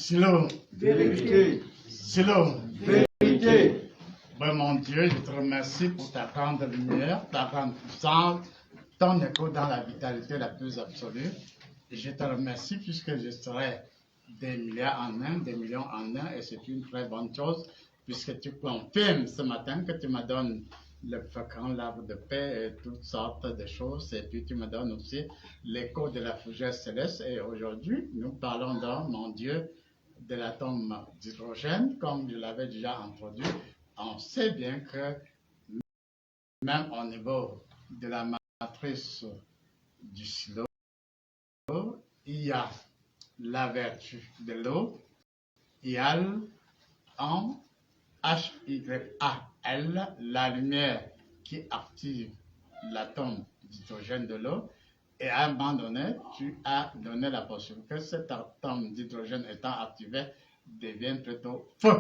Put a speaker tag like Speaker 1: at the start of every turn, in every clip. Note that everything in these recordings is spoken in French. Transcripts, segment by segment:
Speaker 1: Silo.
Speaker 2: Vérité.
Speaker 1: Silo.
Speaker 2: Vérité.
Speaker 1: Ben, mon Dieu, je te remercie pour ta grande lumière, ta grande puissance, ton écho dans la vitalité la plus absolue. Et je te remercie puisque je serai des milliards en un, des millions en un, et c'est une très bonne chose, puisque tu confirmes ce matin que tu me donnes le faucon, l'arbre de paix et toutes sortes de choses, et puis tu me donnes aussi l'écho de la fougère céleste. Et aujourd'hui, nous parlons donc, mon Dieu, de l'atome d'hydrogène, comme je l'avais déjà introduit. On sait bien que même au niveau de la matrice du silo, il y a la vertu de l'eau, IAL en HYAL, la lumière qui active l'atome d'hydrogène de l'eau. Et à un moment donné, tu as donné la possibilité que cet atome d'hydrogène étant activé devienne plutôt feu.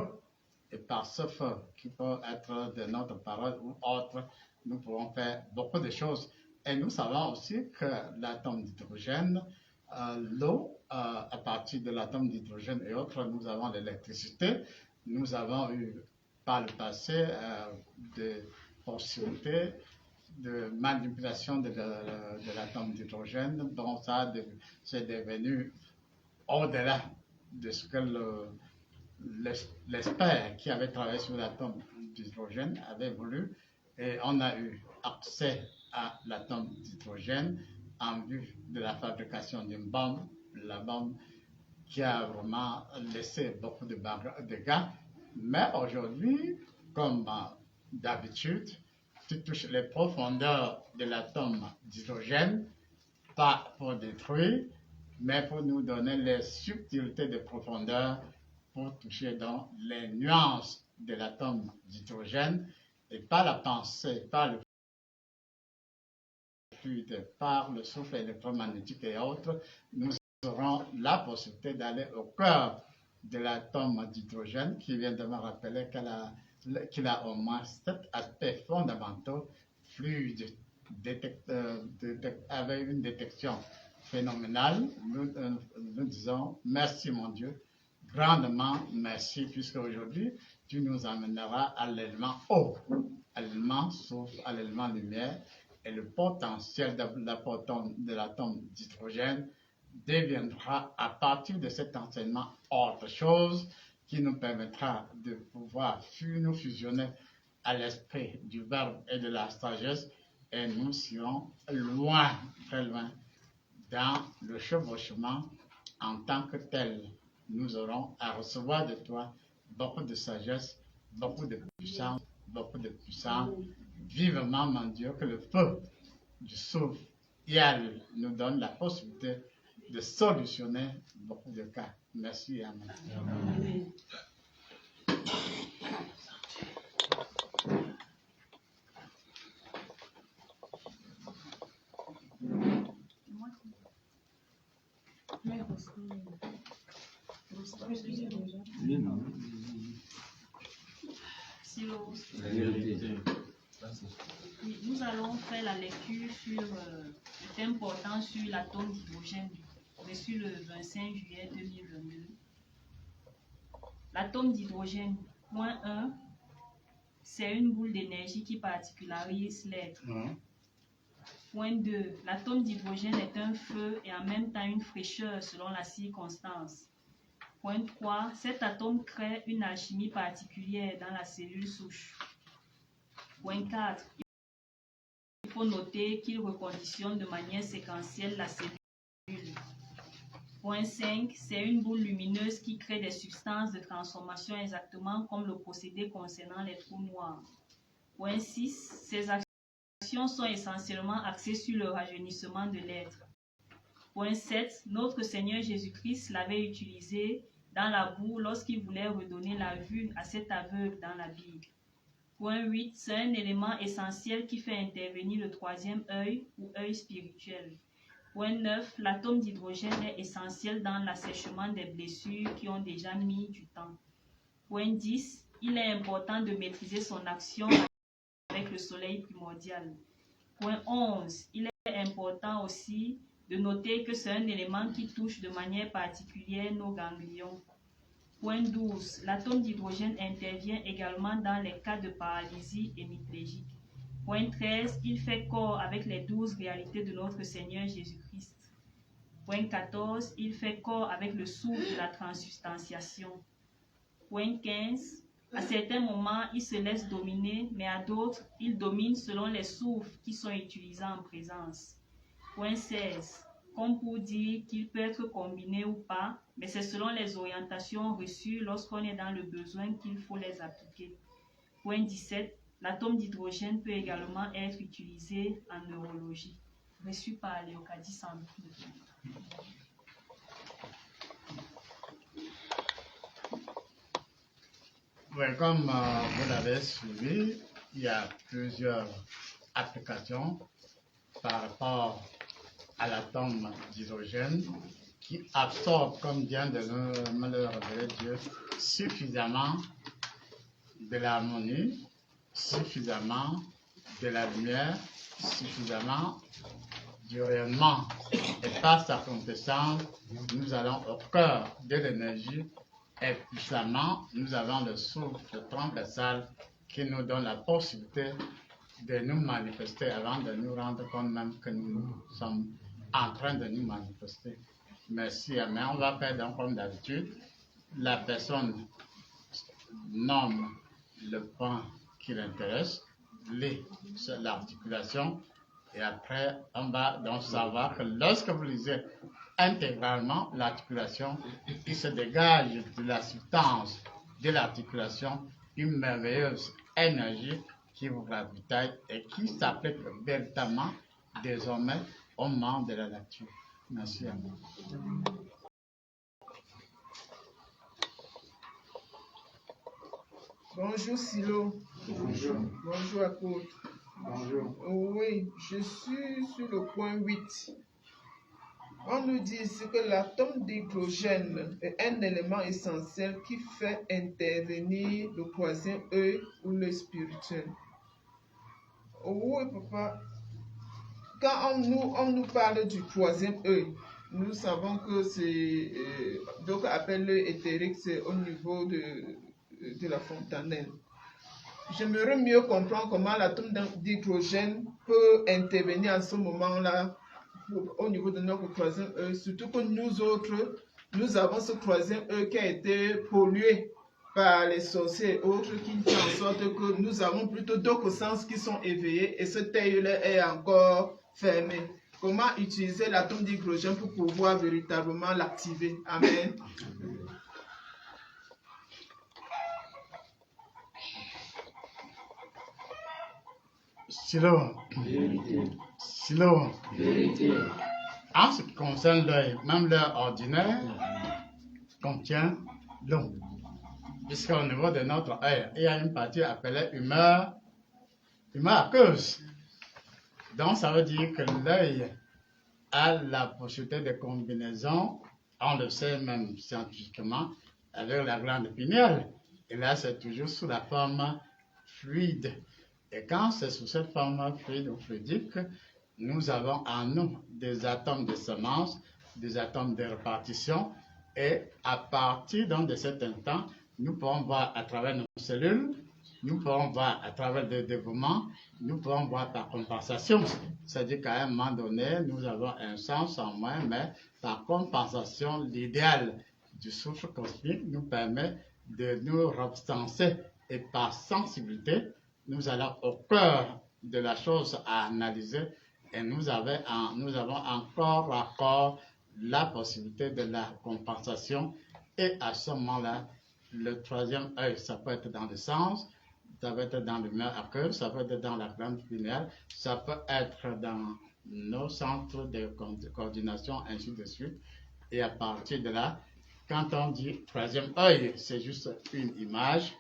Speaker 1: Et par ce feu, qui peut être de notre parole ou autre, nous pouvons faire beaucoup de choses. Et nous savons aussi que l'atome d'hydrogène, l'eau, à partir de l'atome d'hydrogène et autres, nous avons l'électricité. Nous avons eu par le passé des possibilités de manipulation de l'atome d'hydrogène. Donc ça, c'est devenu au-delà de ce que l'expert qui avait travaillé sur l'atome d'hydrogène avait voulu, et on a eu accès à l'atome d'hydrogène en vue de la fabrication d'une bombe, la bombe qui a vraiment laissé beaucoup de dégâts. Mais aujourd'hui, comme d'habitude, tu touches les profondeurs de l'atome d'hydrogène, pas pour détruire, mais pour nous donner les subtilités de profondeur, pour toucher dans les nuances de l'atome d'hydrogène, et par la pensée, par le fluide, par le souffle électromagnétique et autres, nous aurons la possibilité d'aller au cœur de l'atome d'hydrogène, qui vient de me rappeler qu'il a au moins 7 aspects fondamentaux: fluide, avec une détection phénoménale. Nous disons merci, mon Dieu, grandement merci, puisque aujourd'hui tu nous amèneras à l'élément eau, à l'élément souffle, à l'élément lumière, et le potentiel de l'atome d'hydrogène deviendra à partir de cet enseignement autre chose qui nous permettra de pouvoir nous fusionner à l'esprit du Verbe et de la sagesse, et nous serons loin, très loin, dans le chevauchement en tant que tel. Nous aurons à recevoir de toi beaucoup de sagesse, beaucoup de puissance, beaucoup de puissance. Vivement, mon Dieu, que le feu du souffle IAL nous donne la possibilité de solutionner beaucoup de cas. Merci et amen. Amen.
Speaker 3: Nous allons faire la lecture sur le thème portant sur l'atome d'hydrogène reçu le 25 juillet 2022. L'atome d'hydrogène, point 1, c'est une boule d'énergie qui particularise l'être. Point 2, l'atome d'hydrogène est un feu et en même temps une fraîcheur selon la circonstance. Point 3, cet atome crée une alchimie particulière dans la cellule souche. Point 4, il faut noter qu'il reconditionne de manière séquentielle la cellule. Point 5, c'est une boule lumineuse qui crée des substances de transformation exactement comme le procédé concernant les trous noirs. Point 6, ces actions sont essentiellement axées sur le rajeunissement de l'être. Point 7, notre Seigneur Jésus-Christ l'avait utilisé dans la boue lorsqu'il voulait redonner la vue à cet aveugle dans la Bible. Point 8, c'est un élément essentiel qui fait intervenir le troisième œil ou œil spirituel. Point 9, l'atome d'hydrogène est essentiel dans l'assèchement des blessures qui ont déjà mis du temps. Point 10, il est important de maîtriser son action avec le soleil primordial. Point 11, il est important aussi de noter que c'est un élément qui touche de manière particulière nos ganglions. Point 12. L'atome d'hydrogène intervient également dans les cas de paralysie hémiplégique. Point 13. Il fait corps avec les 12 réalités de notre Seigneur Jésus-Christ. Point 14. Il fait corps avec le souffle de la transsubstantiation. Point 15. À certains moments, il se laisse dominer, mais à d'autres, il domine selon les souffles qui sont utilisés en présence. Point 16. Comme pour dire qu'il peut être combiné ou pas, mais c'est selon les orientations reçues lorsqu'on est dans le besoin qu'il faut les appliquer. Point 17. L'atome d'hydrogène peut également être utilisé en neurologie. Reçu par Léocadie en
Speaker 1: Oui, comme vous l'avez suivi, il y a plusieurs applications par rapport à l'atome d'hydrogène qui absorbe, comme vient de me le révéler Dieu, suffisamment de l'harmonie, suffisamment de la lumière, suffisamment du rayonnement. Et par sa quintessence, nous allons au cœur de l'énergie et puissamment, nous avons le souffle transversal qui nous donne la possibilité de nous manifester avant de nous rendre compte même que nous sommes en train de nous manifester. Merci, mais on va faire donc comme d'habitude. La personne nomme le point qui l'intéresse, lit l'articulation, et après, on va donc savoir que lorsque vous lisez intégralement l'articulation, il se dégage de la substance de l'articulation une merveilleuse énergie qui vous ravitaille et qui s'applique véritablement désormais au monde de la nature. Merci à vous.
Speaker 4: Bonjour Silo.
Speaker 2: Bonjour.
Speaker 4: Bonjour apôtre.
Speaker 2: Bonjour.
Speaker 4: Oui, je suis sur le point 8. On nous dit ici que l'atome d'hydrogène est un élément essentiel qui fait intervenir le troisième œil ou le spirituel. Oui, papa. Quand on nous parle du troisième œil, nous savons que c'est donc appelle l'œil éthérique, c'est au niveau de la fontanelle. J'aimerais mieux comprendre comment l'atome d'hydrogène peut intervenir à ce moment-là au niveau de notre troisième œil, surtout que nous autres, nous avons ce troisième œil qui a été pollué par les sorciers et autres qui font en sorte que nous avons plutôt d'autres sens qui sont éveillés et cet œil-là est encore fermé. Comment utiliser l'atome d'hydrogène pour pouvoir véritablement l'activer? Amen.
Speaker 1: Silo, en ce qui concerne l'œil, même l'œil ordinaire contient l'eau. Puisqu'au niveau de notre œil, il y a une partie appelée humeur aqueuse. Donc ça veut dire que l'œil a la possibilité de combinaison, on le sait même scientifiquement, avec la glande pinéale. Et là, c'est toujours sous la forme fluide. Et quand c'est sous cette forme fluide ou fluidique, nous avons en nous des atomes de semence, des atomes de répartition, et à partir donc de cet instant, nous pouvons voir à travers nos cellules, nous pouvons voir à travers le développement, nous pouvons voir par compensation. C'est-à-dire qu'à un moment donné, nous avons un sens en moins, mais par compensation, l'idéal du souffle cosmique nous permet de nous substancer et par sensibilité, nous allons au cœur de la chose à analyser et nous avons encore la possibilité de la compensation et à ce moment-là, le troisième œil, ça peut être dans le sens, ça peut être dans l'humeur aqueuse, ça peut être dans la glande pinéale, ça peut être dans nos centres de coordination, ainsi de suite. Et à partir de là, quand on dit troisième œil, c'est juste une image,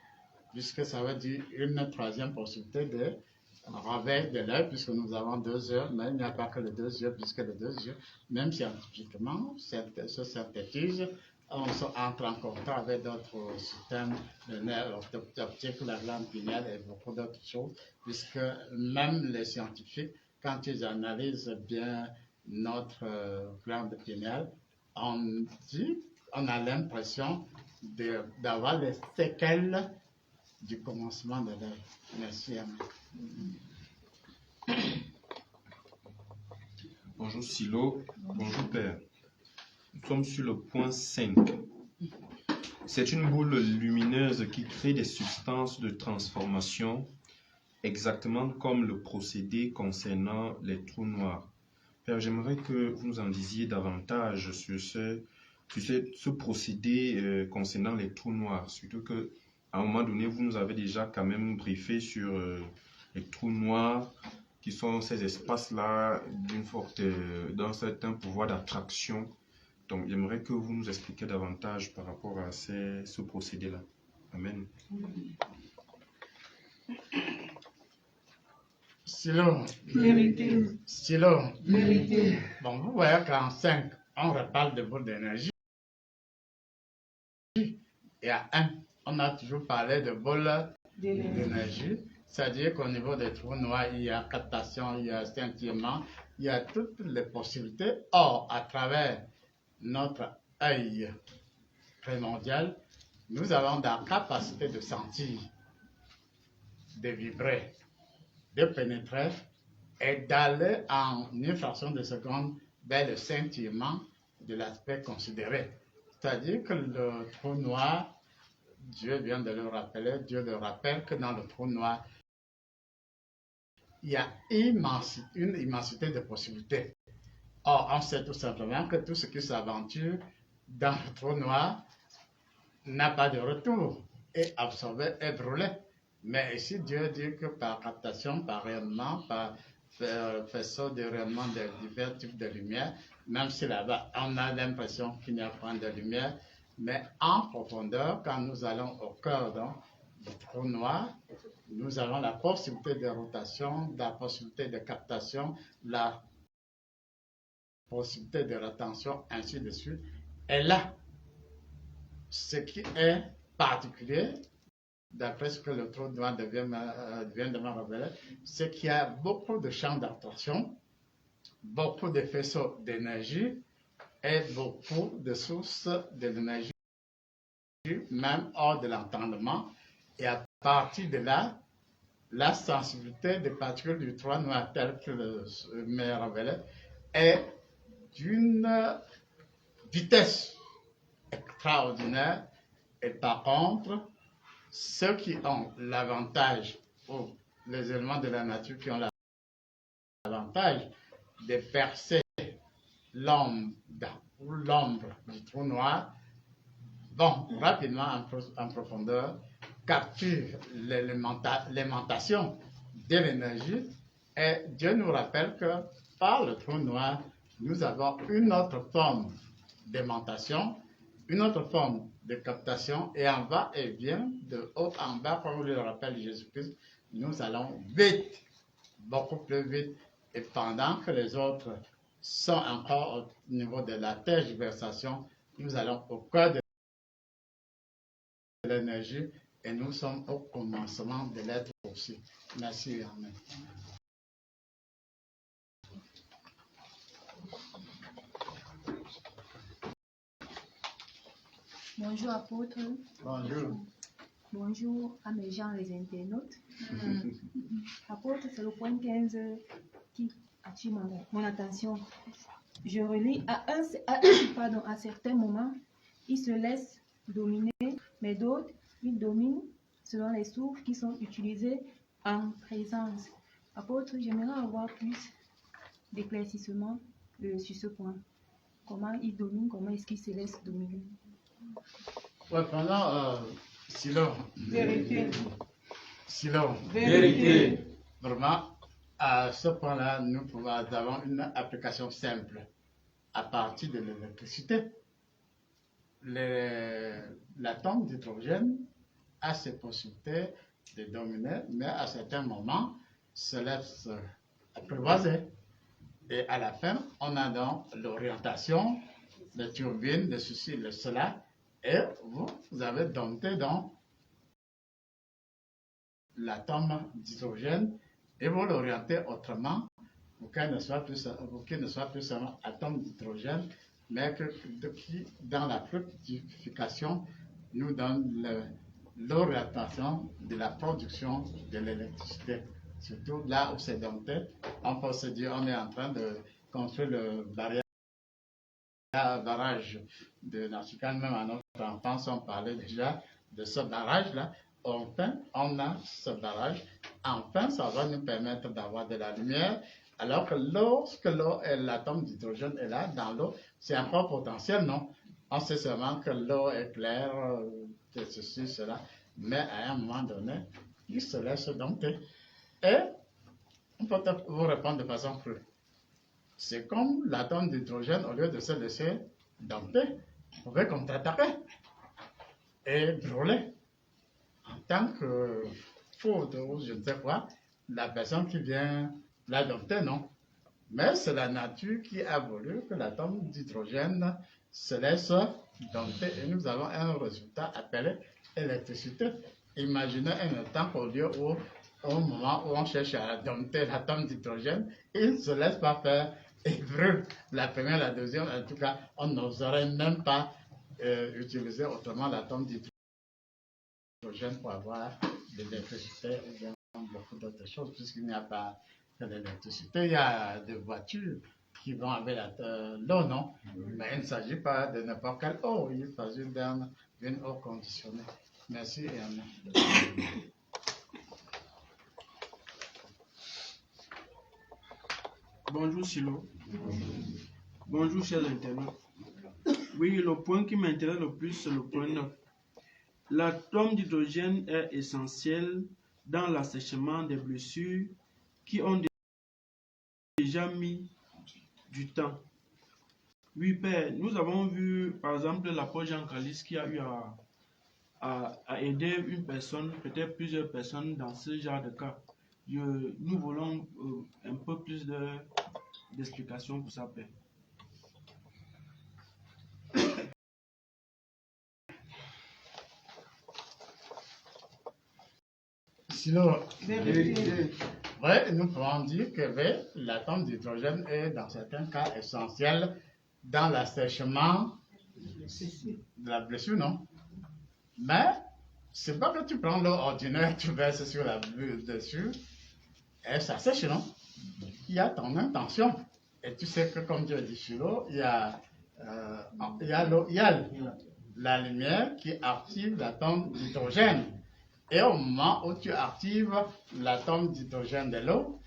Speaker 1: puisque ça veut dire une troisième possibilité de réveil de l'œil, puisque nous avons 2 yeux, mais il n'y a pas que les 2 yeux, puisque les 2 yeux, même scientifiquement, se synthétisent, on entre en contact avec d'autres systèmes de nerfs optiques, la glande pinéale et beaucoup d'autres choses, puisque même les scientifiques, quand ils analysent bien notre glande pinéale, on a l'impression d'avoir les séquelles du commencement de l'œuvre. Merci. Amen.
Speaker 5: Bonjour Silo, bonjour Père. Nous sommes sur le point 5. C'est une boule lumineuse qui crée des substances de transformation, exactement comme le procédé concernant les trous noirs. Père, j'aimerais que vous nous en disiez davantage sur ce procédé concernant les trous noirs, surtout qu'à un moment donné, vous nous avez déjà quand même briefé sur les trous noirs, qui sont ces espaces-là d'un certain pouvoir d'attraction. Donc, j'aimerais que vous nous expliquiez davantage par rapport à ce procédé-là. Amen.
Speaker 1: Stylo. Stylo. Bon, vous voyez qu'en 5, on reparle de boules d'énergie. Et à 1, on a toujours parlé de boules d'énergie. C'est-à-dire qu'au niveau des trous noirs, il y a captation, il y a scintillement, il y a toutes les possibilités. Or, à travers notre œil primordial, nous avons la capacité de sentir, de vibrer, de pénétrer et d'aller en une fraction de seconde vers le scintillement de l'aspect considéré. C'est-à-dire que le trou noir, Dieu vient de le rappeler, Dieu le rappelle que dans le trou noir, il y a une immensité de possibilités. Or, on sait tout simplement que tout ce qui s'aventure dans le trou noir n'a pas de retour, est absorbé, est brûlé. Mais ici, Dieu dit que par captation, par rayonnement, par faisceau de rayonnement de divers types de lumière, même si là-bas, on a l'impression qu'il n'y a pas de lumière, mais en profondeur, quand nous allons au cœur du trou noir, nous avons la possibilité de rotation, la possibilité de captation, la possibilité de rétention, ainsi de suite. Et là, ce qui est particulier, d'après ce que le trou noir vient de me révéler, c'est qu'il y a beaucoup de champs d'attraction, beaucoup de faisceaux d'énergie et beaucoup de sources de l'énergie, même hors de l'entendement. Et à partir de là, la sensibilité des particules du trou noir tel que me révélé est d'une vitesse extraordinaire. Et par contre, ceux qui ont l'avantage, ou les éléments de la nature qui ont l'avantage de percer l'ombre du trou noir, vont rapidement en profondeur, capturent l'aimantation de l'énergie, et Dieu nous rappelle que par le trou noir, nous avons une autre forme d'aimantation, une autre forme de captation, et en bas et vient de haut en bas, comme le rappelle Jésus-Christ, nous allons vite, beaucoup plus vite, et pendant que les autres sont encore au niveau de la tergiversation, nous allons au cœur de l'énergie, et nous sommes au commencement de l'être aussi. Merci, Amen.
Speaker 6: Bonjour apôtre.
Speaker 1: Bonjour.
Speaker 6: Bonjour à mes gens les internautes. Apôtre, c'est le point 15 qui attire mon attention. Je relis à certains moments, il se laisse dominer, mais d'autres, il domine selon les souffles qui sont utilisés en présence. Apôtre, j'aimerais avoir plus d'éclaircissement sur ce point. Comment il domine, comment est-ce qu'il se laisse dominer?
Speaker 1: Ouais, pendant Silo.
Speaker 4: Vérité.
Speaker 1: Silo.
Speaker 2: Vérité.
Speaker 1: Vraiment, à ce point-là, nous avons une application simple. À partir de l'électricité, l'atome d'hydrogène a ses possibilités de dominer, mais à certains moments, se laisse apprivoiser. Et à la fin, on a donc l'orientation, les turbines, de ceci, de cela, et vous avez dompté donc l'atome d'hydrogène et vous l'orientez autrement pour qu'il ne soit plus seulement atome d'hydrogène, mais qui, dans la fructification, nous donne l'orientation de la production de l'électricité. Surtout là où c'est dompté, on peut se dire on est en train de construire le barrage de Nachikan. Même à notre enfance, on parlait déjà de ce barrage-là. Enfin, on a ce barrage. Enfin, ça va nous permettre d'avoir de la lumière. Alors que lorsque l'eau et l'atome d'hydrogène est là, dans l'eau, c'est un fort potentiel, non? On sait seulement que l'eau est claire, ceci, cela. Mais à un moment donné, il se laisse dompter. Et on peut vous répondre de façon crue. C'est comme l'atome d'hydrogène, au lieu de se laisser dompter, pouvait contre-attaquer et brûler. En tant que faute ou je ne sais quoi, la personne qui vient la dompter, non. Mais c'est la nature qui a voulu que l'atome d'hydrogène se laisse dompter et nous avons un résultat appelé électricité. Imaginez un temps au lieu où, au moment où on cherche à dompter l'atome d'hydrogène, il ne se laisse pas faire et brûle la première, la deuxième. En tout cas, on n'oserait même pas utiliser autrement l'atome d'hydrogène pour avoir de l'électricité ou bien beaucoup d'autres choses, puisqu'il n'y a pas que l'électricité. Il y a des voitures qui vont avec l'eau, non? Mais il ne s'agit pas de n'importe quelle eau, il s'agit d'une eau conditionnée. Merci et amen.
Speaker 2: Bonjour Silo. Bonjour chers internautes. Oui, le point qui m'intéresse le plus, c'est le point 9. L'atome d'hydrogène est essentiel dans l'assèchement des blessures qui ont déjà mis du temps. Oui, Père, nous avons vu par exemple l'apôtre Jean Calis qui a eu à aider une personne, peut-être plusieurs personnes dans ce genre de cas. Nous voulons un peu plus d'explications pour ça, Père.
Speaker 1: Sinon,
Speaker 4: Vérité.
Speaker 1: oui, nous pouvons dire que l'atome d'hydrogène est dans certains cas essentiel dans l'assèchement de la blessure, non? Mais c'est pas que tu prends l'eau ordinaire, tu verses sur la blessure et ça sèche, non? Il y a ton intention. Et tu sais que comme Dieu dit sur l'eau, il y a la lumière qui active l'atome d'hydrogène. Et au moment où tu actives l'atome d'hydrogène de l'eau,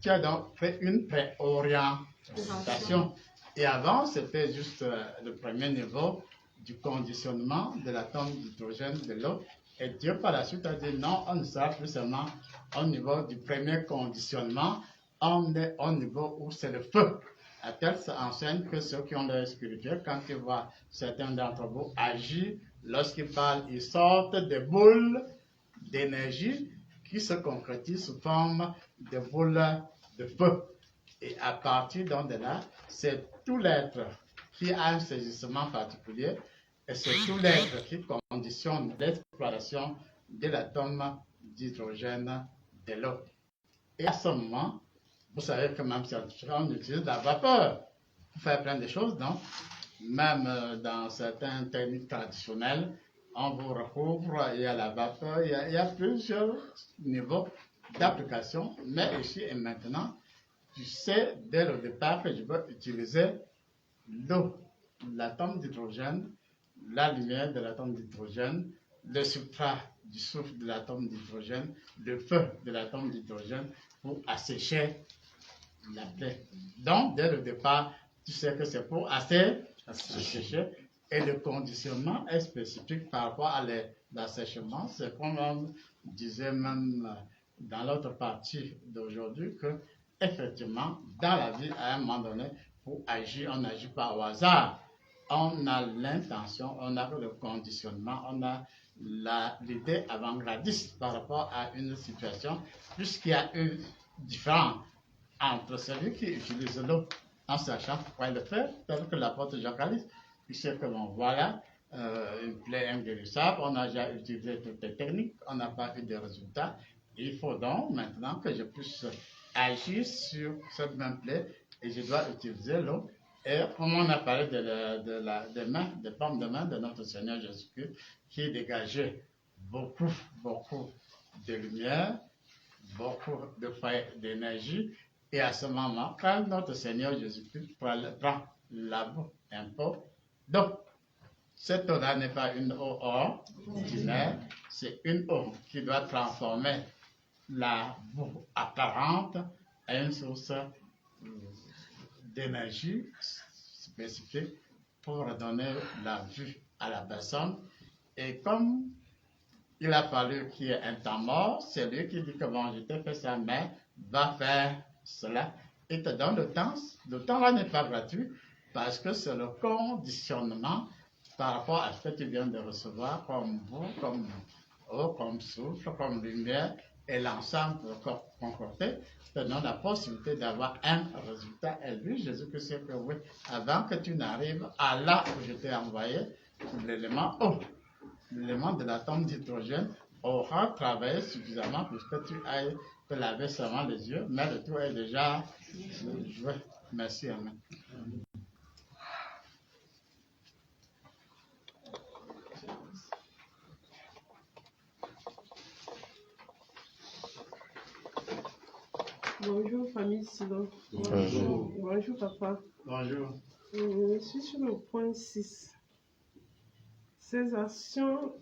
Speaker 1: tu as donc fait une préorientation. Et avant, c'était juste le premier niveau du conditionnement de l'atome d'hydrogène de l'eau. Et Dieu, par la suite, a dit non, on ne sera plus seulement au niveau du premier conditionnement, on est au niveau où c'est le feu. À tel enseigne que ceux qui ont l'œil spirituel, quand ils voient certains d'entre vous agir, lorsqu'ils parlent, ils sortent des boules d'énergie qui se concrétisent sous forme de boules de feu. Et à partir de là, c'est tout l'être qui a un saisissement particulier et c'est tout l'être qui conditionne l'exploration de l'atome d'hydrogène de l'eau. Et à ce moment, vous savez que même si on utilise la vapeur pour faire plein de choses, non? Même dans certaines techniques traditionnelles, on vous recouvre, il y a la vapeur, il y a plusieurs niveaux d'application, mais ici et maintenant, tu sais dès le départ que je veux utiliser l'eau, l'atome d'hydrogène, la lumière de l'atome d'hydrogène, le substrat du souffle de l'atome d'hydrogène, le feu de l'atome d'hydrogène pour assécher la plaie. Donc, dès le départ, tu sais que c'est pour assécher. Et le conditionnement est spécifique par rapport à l'assèchement. C'est comme on disait même dans l'autre partie d'aujourd'hui que, effectivement, dans la vie, à un moment donné, pour agir, on n'agit pas au hasard. On a l'intention, on a le conditionnement, on a l'idée avant-gardiste par rapport à une situation, puisqu'il y a une différence entre celui qui utilise l'eau en sachant pourquoi il le fait, tel que l'apôtre Jean Calis. Il sait que bon, voilà, une plaie inguérissable, on a déjà utilisé toutes les techniques, on n'a pas eu de résultats. Il faut donc maintenant que je puisse agir sur cette même plaie et je dois utiliser l'eau. Et comme on a parlé des pommes de main de notre Seigneur Jésus-Christ, qui dégageait beaucoup de lumière, beaucoup de feu d'énergie. Et à ce moment, quand notre Seigneur Jésus-Christ prend la boue un peu d'eau, cette eau-là n'est pas une eau ordinaire, c'est une eau qui doit transformer la boue apparente à une source d'énergie spécifique pour donner la vue à la personne. Et comme il a fallu qu'il y ait un temps mort, c'est lui qui dit que bon, je t'ai fait ça, mais va faire cela. Il te donne le temps. Le temps-là n'est pas gratuit parce que c'est le conditionnement par rapport à ce que tu viens de recevoir comme boue, comme eau, comme souffle, comme lumière, et l'ensemble concordé te donne la possibilité d'avoir un résultat. Et lui, Jésus-Christ, sait que oui, avant que tu n'arrives à là où je t'ai envoyé, l'élément eau, l'élément de l'atome d'hydrogène aura travaillé suffisamment pour que tu ailles te laver seulement les yeux, mais le tout est déjà joué. Merci, Amen.
Speaker 7: Bonjour famille Silo.
Speaker 5: Bonjour.
Speaker 7: Bonjour papa.
Speaker 1: Bonjour.
Speaker 7: Je suis sur le point 6. Ces actions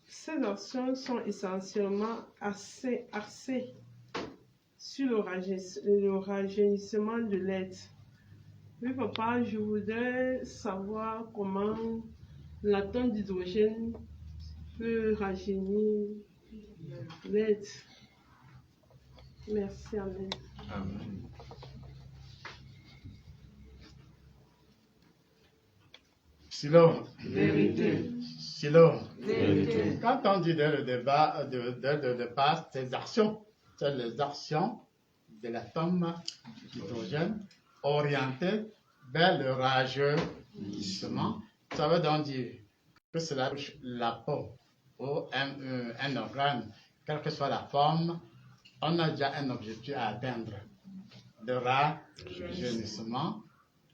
Speaker 7: sont essentiellement axées sur le rajeunissement de l'être. Oui papa, je voudrais savoir comment l'atome d'hydrogène peut rajeunir l'être. Merci, Amen.
Speaker 5: Amen.
Speaker 1: Silo.
Speaker 4: Vérité.
Speaker 1: Silo.
Speaker 4: Vérité.
Speaker 1: Quand on dit dès le départ, ces actions, c'est les actions de l'atome d'hydrogène orientées vers le rajeunissement. Ça veut donc dire que cela touche la peau ou un organe, quelle que soit la forme. On a déjà un objectif à atteindre, le rajeunissement.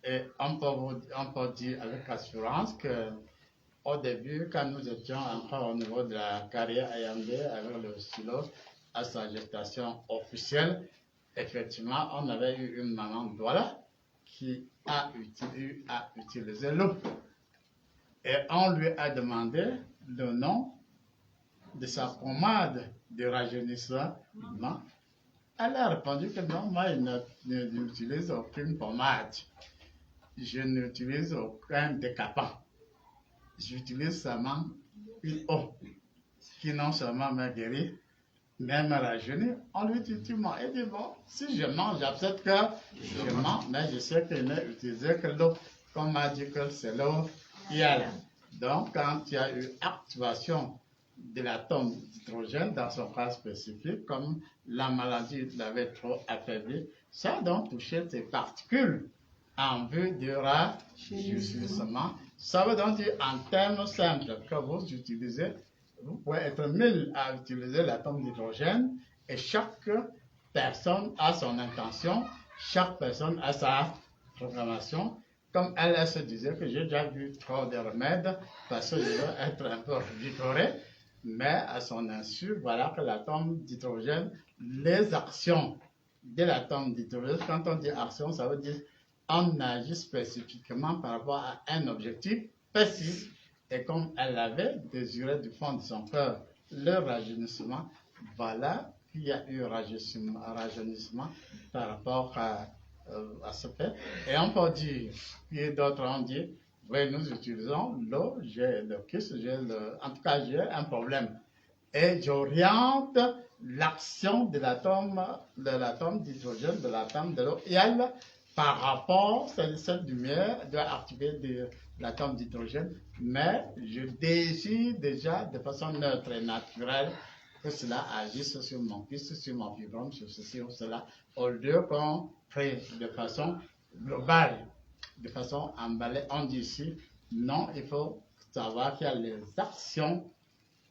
Speaker 1: Et on peut dire avec assurance qu'au début, quand nous étions encore au niveau de la carrière AMD avec le Silo à sa gestation officielle, effectivement, on avait eu une maman Douala qui a utilisé l'eau. Et on lui a demandé le nom de sa pommade de rajeunissement. Elle a répondu que non, moi, je n'utilise aucune pommade. Je n'utilise aucun décapant. J'utilise seulement une eau qui non seulement m'a guéri, mais m'a rajeuni. On lui dit, tu mens. Il dit, bon, si je mens, j'accepte que je mens, mais je sais qu'il n'a utilisé que l'eau. Comme on m'a dit que c'est l'eau hier. Donc, quand il y a eu activation de l'atome d'hydrogène dans son cas spécifique, comme la maladie l'avait trop affaibli, ça a donc touché ces particules en vue du rajeunissement. Ça veut donc dire en termes simples que vous utilisez, vous pouvez être 1000 à utiliser l'atome d'hydrogène et chaque personne a son intention, chaque personne a sa programmation. Comme elle se disait que j'ai déjà vu trop de remèdes parce que je veux être un peu vigoré, mais à son insu, voilà que l'atome d'hydrogène, les actions de l'atome d'hydrogène, quand on dit action, ça veut dire on agit spécifiquement par rapport à un objectif précis. Et comme elle avait désiré du fond de son cœur le rajeunissement, voilà qu'il y a eu rajeunissement par rapport à ce fait. Et on peut dire, puis d'autres ont dit, oui, nous utilisons l'eau, j'ai le kiss, en tout cas j'ai un problème. Et j'oriente l'action de l'atome d'hydrogène, de l'atome de l'eau, et elle, par rapport, cette lumière doit activer l'atome d'hydrogène, mais je désire déjà de façon neutre et naturelle que cela agisse sur mon kyste, sur mon fibrome, sur ceci ou cela, au lieu qu'on fait de façon globale, de façon emballée. On dit ici, non, il faut savoir qu'il y a les actions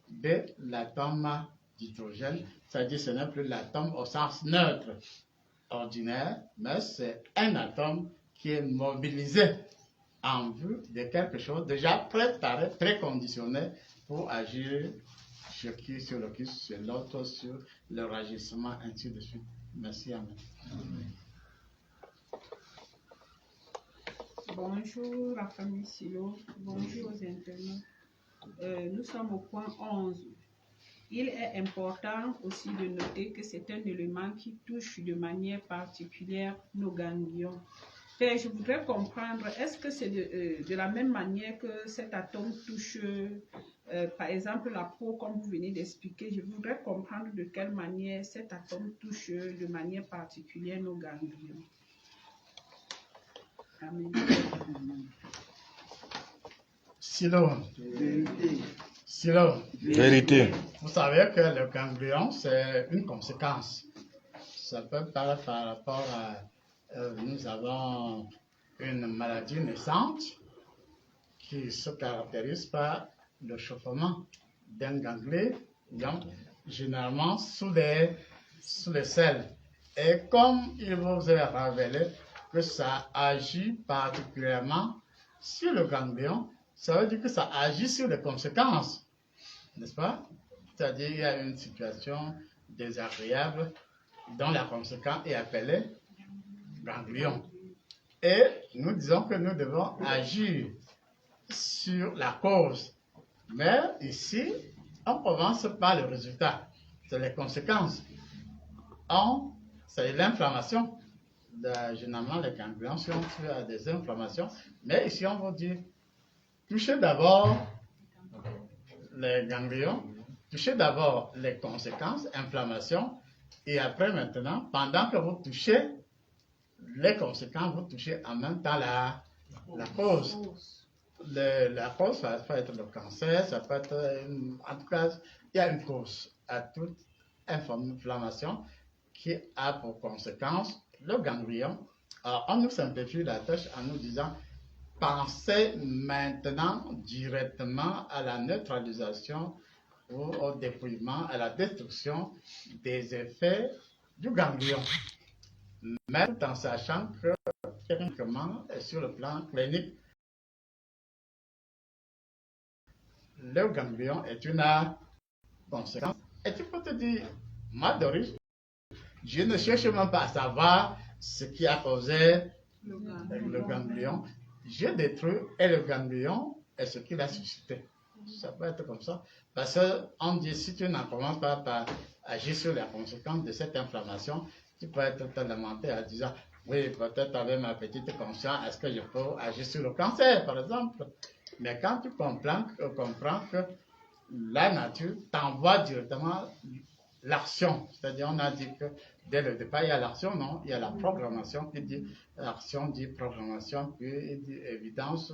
Speaker 1: de l'atome d'hydrogène, c'est-à-dire ce n'est plus l'atome au sens neutre, ordinaire, mais c'est un atome qui est mobilisé en vue de quelque chose déjà préparé, préconditionné pour agir sur qui, sur le qui, sur l'autre, sur leur agissement, ainsi de suite. Merci, Amen.
Speaker 8: Bonjour la famille Silo, bonjour aux internautes. Nous sommes au point 11. Il est important aussi de noter que c'est un élément qui touche de manière particulière nos ganglions. Père, je voudrais comprendre, est-ce que c'est de la même manière que cet atome touche, par exemple, la peau, comme vous venez d'expliquer? Je voudrais comprendre de quelle manière cet atome touche de manière particulière nos ganglions. Amen.
Speaker 1: Silo. Silo.
Speaker 9: Vérité.
Speaker 1: Vous savez que le ganglion, c'est une conséquence. Ça peut par rapport à... nous avons une maladie naissante qui se caractérise par le chauffement d'un ganglion, généralement sous les selles. Et comme il vous est révélé que ça agit particulièrement sur le ganglion, ça veut dire que ça agit sur les conséquences, n'est-ce pas? C'est-à-dire qu'il y a une situation désagréable dont la conséquence est appelée ganglion. Et nous disons que nous devons agir sur la cause. Mais ici, on commence par le résultat, c'est les conséquences. C'est l'inflammation. Généralement, les ganglions sont dus à des inflammations. Mais ici, on va dire, touchez d'abord les ganglions, touchez d'abord les conséquences, inflammation, et après maintenant, pendant que vous touchez les conséquences, vous touchez en même temps la cause. La cause, ça peut être le cancer, ça peut être, en tout cas, il y a une cause à toute inflammation qui a pour conséquence le ganglion. Alors, on nous simplifie la tâche en nous disant, pensez maintenant directement à la neutralisation ou au dépouillement, à la destruction des effets du ganglion. Mais tout en sachant que, techniquement, et sur le plan clinique, le ganglion est une conséquence. Et tu peux te dire, moi Doris, je ne cherche même pas à savoir ce qui a causé le ganglion. Je détruis et le ganglion est ce qu'il a suscité. Ça peut être comme ça. Parce qu'on dit, si tu n'en commences pas par agir sur les conséquences de cette inflammation, tu peux être lamenté en disant, oui, peut-être avec ma petite conscience, est-ce que je peux agir sur le cancer, par exemple? Mais quand tu comprends que la nature t'envoie directement l'action, c'est-à-dire on a dit que dès le départ, il y a l'action, non? Il y a la programmation qui dit, l'action dit programmation, puis il dit évidence,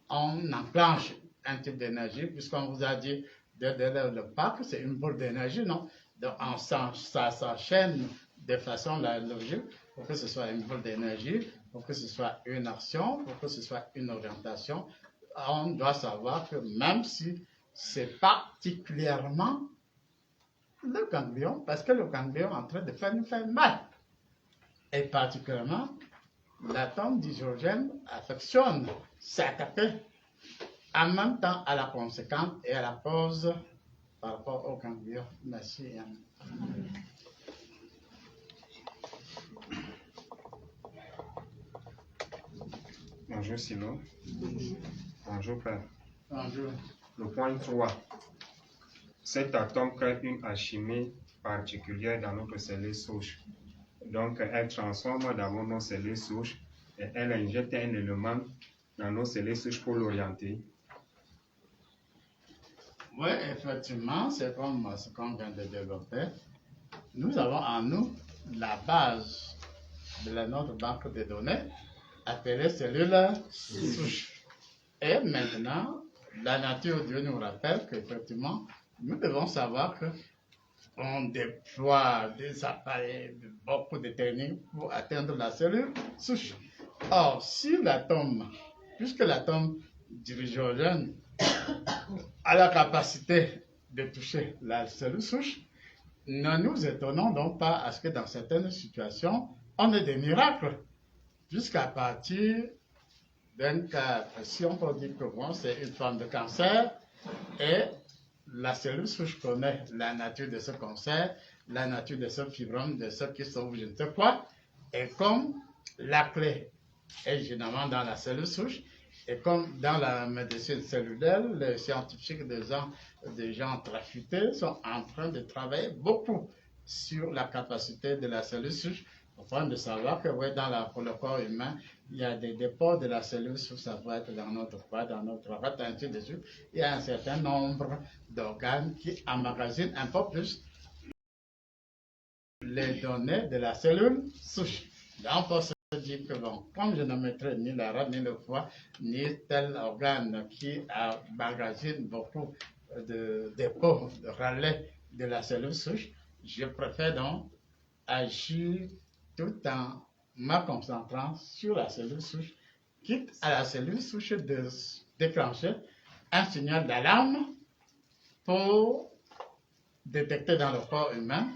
Speaker 1: on enclenche un type d'énergie, puisqu'on vous a dit dès le départ que c'est une boule d'énergie, non? Donc ça s'enchaîne de façon logique pour que ce soit une boule d'énergie, pour que ce soit une action, pour que ce soit une orientation. On doit savoir que même si c'est particulièrement le ganglion, parce que le ganglion est en train de nous faire mal, et particulièrement l'atome d'hydrogène affectionne s'attaquer en même temps à la conséquence et à la cause par rapport au ganglion. Merci.
Speaker 10: Bonjour Silo. Bonjour Père.
Speaker 1: Bonjour.
Speaker 10: Le point 3. Cet atome crée une alchimie particulière dans notre cellule souche. Donc, elle transforme d'abord nos cellules souches et elle injecte un élément dans nos cellules souches pour l'orienter.
Speaker 1: Oui, effectivement, c'est comme ce qu'on vient de développer. Nous avons en nous la base de notre banque de données appelée cellule souche. Et maintenant, la nature de Dieu nous rappelle qu'effectivement, nous devons savoir qu'on déploie des appareils, beaucoup de techniques pour atteindre la cellule souche. Or, si l'atome, puisque l'atome d'hydrogène a la capacité de toucher la cellule souche, ne nous étonnons donc pas à ce que dans certaines situations, on ait des miracles. jusqu'à partir d'un cas, si on peut dire que bon, c'est une forme de cancer, et la cellule souche connaît la nature de ce cancer, la nature de ce fibrome, de ce qui sauve je ne sais quoi, et comme la clé est généralement dans la cellule souche, et comme dans la médecine cellulaire, les scientifiques des gens très futés sont en train de travailler beaucoup sur la capacité de la cellule souche, au point de savoir que oui, pour le corps humain, il y a des dépôts de la cellule souche, ça peut être dans notre foie, dans notre rate, ainsi de suite. Il y a un certain nombre d'organes qui emmagasinent un peu plus les données de la cellule souche. Donc, on peut se dire que bon, comme je ne mettrai ni la rate, ni le foie, ni tel organe qui emmagasine beaucoup de dépôts, de relais de la cellule souche, je préfère donc agir tout en me concentrant sur la cellule souche, quitte à la cellule souche de déclencher un signal d'alarme pour détecter dans le corps humain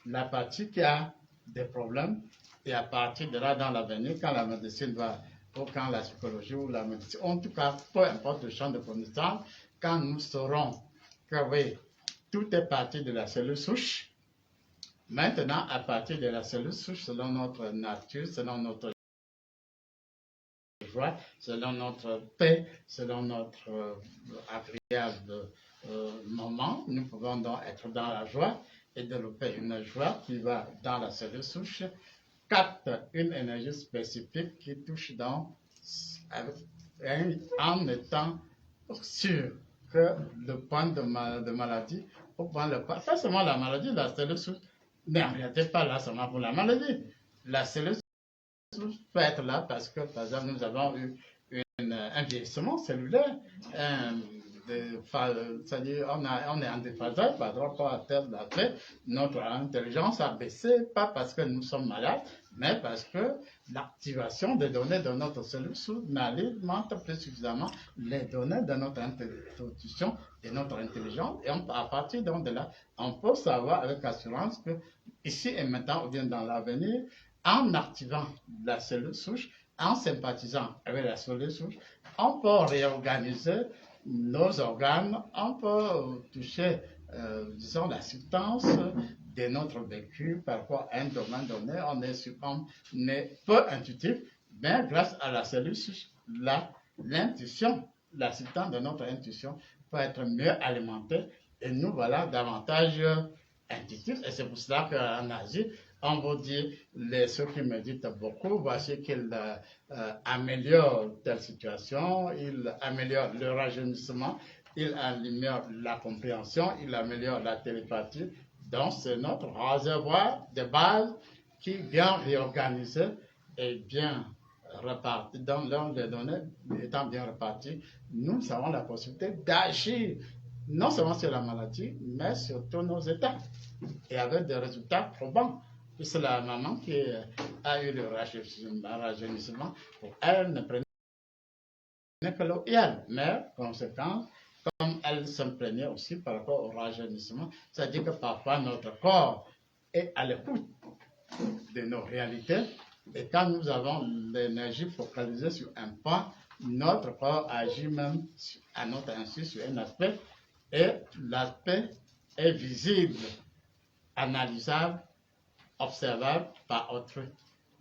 Speaker 1: la partie qui a des problèmes, et à partir de là, dans l'avenir, quand la médecine va, ou quand la psychologie ou la médecine, en tout cas, peu importe le champ de connaissance, quand nous saurons que oui, tout est parti de la cellule souche, maintenant, à partir de la cellule souche, selon notre nature, selon notre joie, selon notre paix, selon notre agréable moment, nous pouvons donc être dans la joie et développer une joie qui va dans la cellule souche, capte une énergie spécifique qui touche dans, en étant sûr que le point de maladie, au point de pas seulement la maladie, la cellule souche, mais en réalité pas là seulement pour la maladie. La cellule souche peut être là parce que, par exemple, nous avons eu un vieillissement cellulaire, c'est-à-dire on est en déphasage par rapport à tel fait, notre intelligence a baissé, pas parce que nous sommes malades, mais parce que l'activation des données de notre cellule souche n'alimente plus suffisamment les données de notre intuition et notre intelligence, et à partir de là, on peut savoir avec assurance que ici et maintenant, ou bien dans l'avenir, en activant la cellule souche, en sympathisant avec la cellule souche, on peut réorganiser nos organes, on peut toucher, disons, la substance de notre vécu, parfois un domaine donné, on est peu intuitif, mais grâce à la cellule souche, l'intuition, la substance de notre intuition peut être mieux alimentée, et nous voilà davantage intuitifs, et c'est pour cela qu'en Asie, on vous dit, ceux qui méditent beaucoup, voici qu'ils améliorent telle situation, ils améliorent le rajeunissement, ils améliorent la compréhension, ils améliorent la télépathie. Donc, c'est notre réservoir de base qui vient réorganiser et bien réparti. Donc, les données étant bien réparties, nous avons la possibilité d'agir non seulement sur la maladie, mais sur tous nos états, et avec des résultats probants. C'est la maman qui a eu le rajeunissement. Pour elle, ne prenait que l'eau mais conséquence, comme elle se plaignait aussi par rapport au rajeunissement, c'est-à-dire que parfois notre corps est à l'écoute de nos réalités, et quand nous avons l'énergie focalisée sur un point, notre corps agit même à notre insu sur un aspect, et l'aspect est visible, analysable, observable par autrui,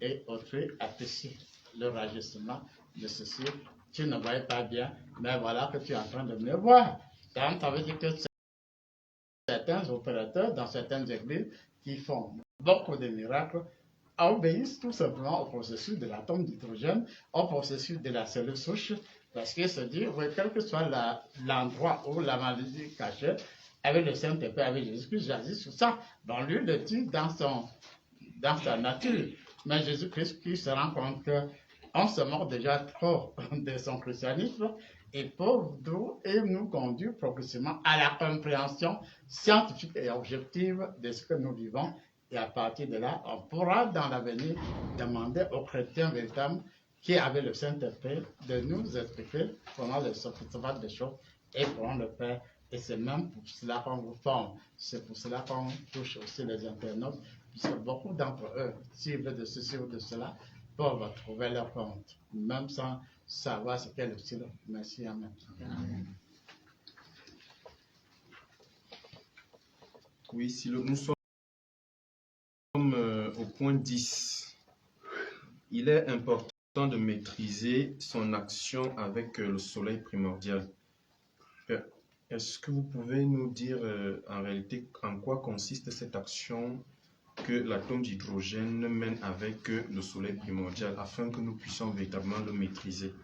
Speaker 1: et autrui apprécie le rajeunissement de ceci. Tu ne voyais pas bien, mais voilà que tu es en train de me voir. Donc, ça veut dire que certains opérateurs dans certaines églises qui font beaucoup de miracles obéissent tout simplement au processus de l'atome d'hydrogène, au processus de la cellule souche, parce qu'ils se disent, oui, quel que soit l'endroit où la maladie cachée, avec le Saint-Esprit, avec Jésus-Christ, j'agis sur ça. Bon, lui le dit dans sa nature. Mais Jésus-Christ qui se rend compte qu'on se moque déjà trop de son christianisme, et nous conduit progressivement à la compréhension scientifique et objective de ce que nous vivons. Et à partir de là, on pourra dans l'avenir demander aux chrétiens véritables qui avaient le Saint-Esprit de nous expliquer comment se passe des choses et comment le faire. Et c'est même pour cela qu'on vous forme. C'est pour cela qu'on touche aussi les internautes, puisque beaucoup d'entre eux, s'ils veulent de ceci ou de cela, peuvent trouver leur compte, même sans savoir ce qu'est le silo. Merci, Amen.
Speaker 5: Oui, Silo, nous sommes au point 10. Il est important de maîtriser son action avec le soleil primordial. Est-ce que vous pouvez nous dire en réalité en quoi consiste cette action que l'atome d'hydrogène mène avec le soleil primordial afin que nous puissions véritablement le maîtriser?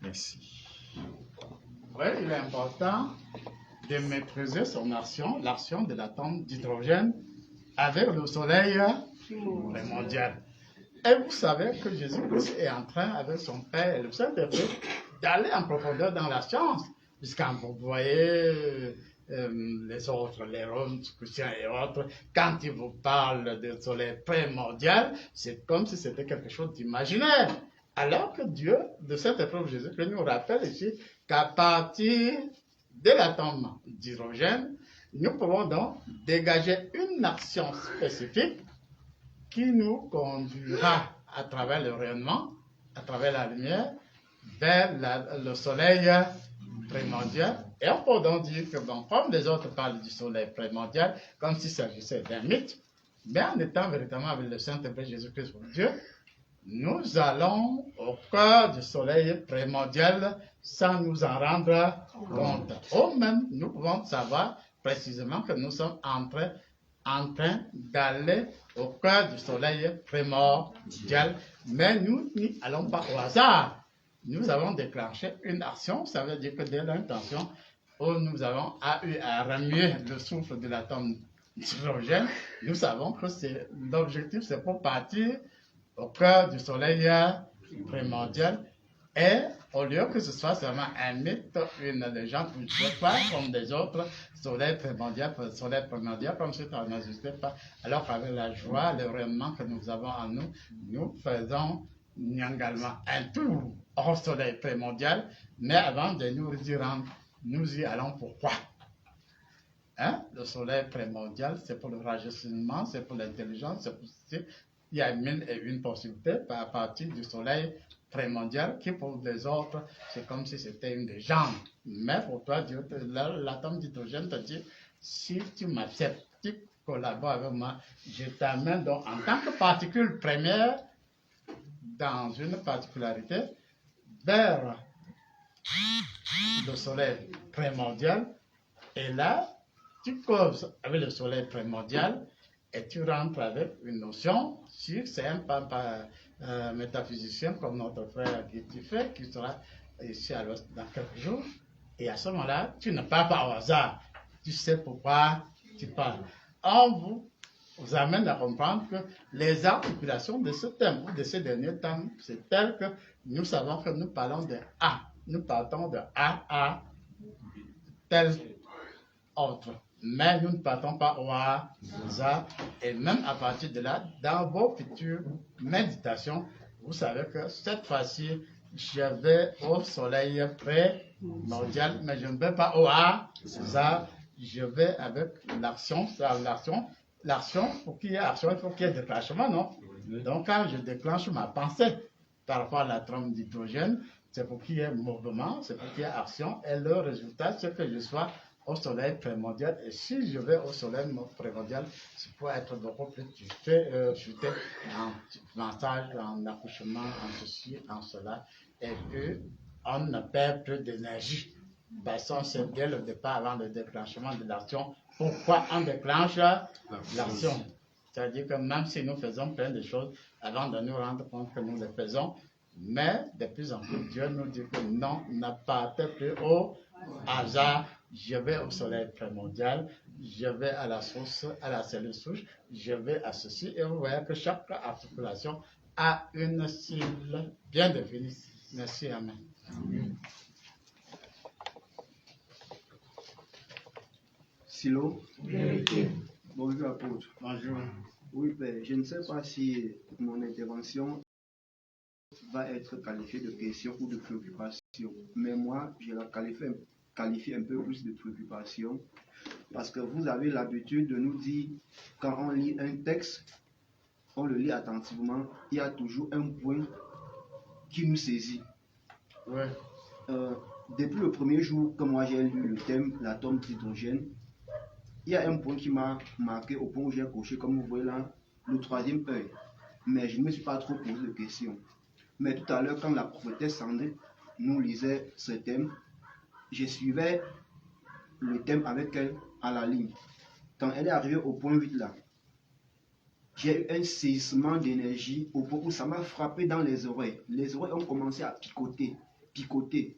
Speaker 5: Merci.
Speaker 1: Oui, il est important de maîtriser son action, l'action de l'atome d'hydrogène avec le soleil primordial. Et vous savez que Jésus-Christ est en train, avec son Père et le Saint-Esprit, d'aller en profondeur dans la science. Puisqu'quand vous voyez les autres, les Roms, chrétiens et autres, quand ils vous parlent du soleil primordial, c'est comme si c'était quelque chose d'imaginaire. Alors que Dieu, de cette épreuve Jésus-Christ, nous rappelle ici qu'à partir de l'atome d'hydrogène, nous pouvons donc dégager une action spécifique qui nous conduira à travers le rayonnement, à travers la lumière, vers le soleil primordial. Et on peut donc dire que, bon, comme les autres parlent du soleil primordial, comme s'il s'agissait d'un mythe, mais en étant véritablement avec le Saint-Esprit Jésus-Christ pour Dieu, nous allons au cœur du soleil primordial sans nous en rendre compte. Ou même, nous pouvons savoir précisément que nous sommes en train d'aller au cœur du soleil primordial, mais nous n'y allons pas au hasard. Nous avons déclenché une action, ça veut dire que dès l'intention où nous avons eu à remuer le souffle de l'atome d'hydrogène, nous savons que l'objectif, c'est pour partir au cœur du soleil primordial. Et au lieu que ce soit seulement un mythe, une légende, une pas comme des autres soleils primordiaux, comme si ça n'existait pas, alors qu'avec la joie, le rayonnement que nous avons en nous, nous faisons également un tour au soleil primordial, mais avant de nous y rendre, nous y allons pourquoi? Le soleil primordial, c'est pour le rajeunissement, c'est pour l'intelligence, c'est pour... Il y a 1001 possibilités à partir du soleil primordial qui pour les autres, c'est comme si c'était une légende. Mais pour toi, Dieu, l'atome d'hydrogène te dit, si tu m'acceptes, tu collabores avec moi, je t'amène donc en tant que particule première dans une particularité vers le soleil primordial. Et là, tu causes avec le soleil primordial et tu rentres avec une notion, si c'est un métaphysicien comme notre frère Guy fait, qui sera ici à l'ouest dans quelques jours. Et à ce moment-là, tu ne parles pas au hasard. Tu sais pourquoi tu parles. On vous amène à comprendre que les articulations de ce thème ou de ces derniers thèmes, c'est tel que nous savons que nous parlons de A. Nous partons de A à tel autre. Mais nous ne partons pas au hasard. Et même à partir de là, dans vos futures méditations, vous savez que cette fois-ci, je vais au soleil primordial, mais je ne vais pas au hasard. Je vais avec l'action. L'action, pour qu'il y ait action, il faut qu'il y ait déclenchement, non? Donc, quand je déclenche ma pensée par rapport à l'atome d'hydrogène, c'est pour qu'il y ait mouvement, c'est pour qu'il y ait action. Et le résultat, c'est que je sois au soleil primordial. Et si je vais au soleil primordial, c'est pour être beaucoup plus chuté en massage, en accouchement, en ceci, en cela. Et puis, on ne perd plus d'énergie. Parce qu'on sait dès le départ, avant le déclenchement de l'action, pourquoi on déclenche l'action. C'est-à-dire que même si nous faisons plein de choses, avant de nous rendre compte que nous les faisons, mais de plus en plus, Dieu nous dit que non, ne partez plus au hasard. Je vais au soleil primordial, je vais à la source, à la cellule souche, je vais à ceci, et vous voyez que chaque articulation a une cible bien définie. Merci, Amen.
Speaker 9: Silo. Bonjour apôtre.
Speaker 1: Bonjour.
Speaker 9: Oui, Père, je ne sais pas si mon intervention va être qualifiée de question ou de préoccupation, mais moi, je la qualifie un peu plus de préoccupation, parce que vous avez l'habitude de nous dire, quand on lit un texte, on le lit attentivement, il y a toujours un point qui nous saisit.
Speaker 1: Ouais.
Speaker 9: Depuis le premier jour que moi j'ai lu le thème, l'atome d'hydrogène, il y a un point qui m'a marqué au point où j'ai coché, comme vous voyez là, le troisième œil. Mais je ne me suis pas trop posé de questions. Mais tout à l'heure, quand la prophétesse Sandrine nous lisait ce thème, je suivais le thème avec elle à la ligne. Quand elle est arrivée au point 8 là, j'ai eu un saisissement d'énergie au point où ça m'a frappé dans les oreilles. Les oreilles ont commencé à picoter,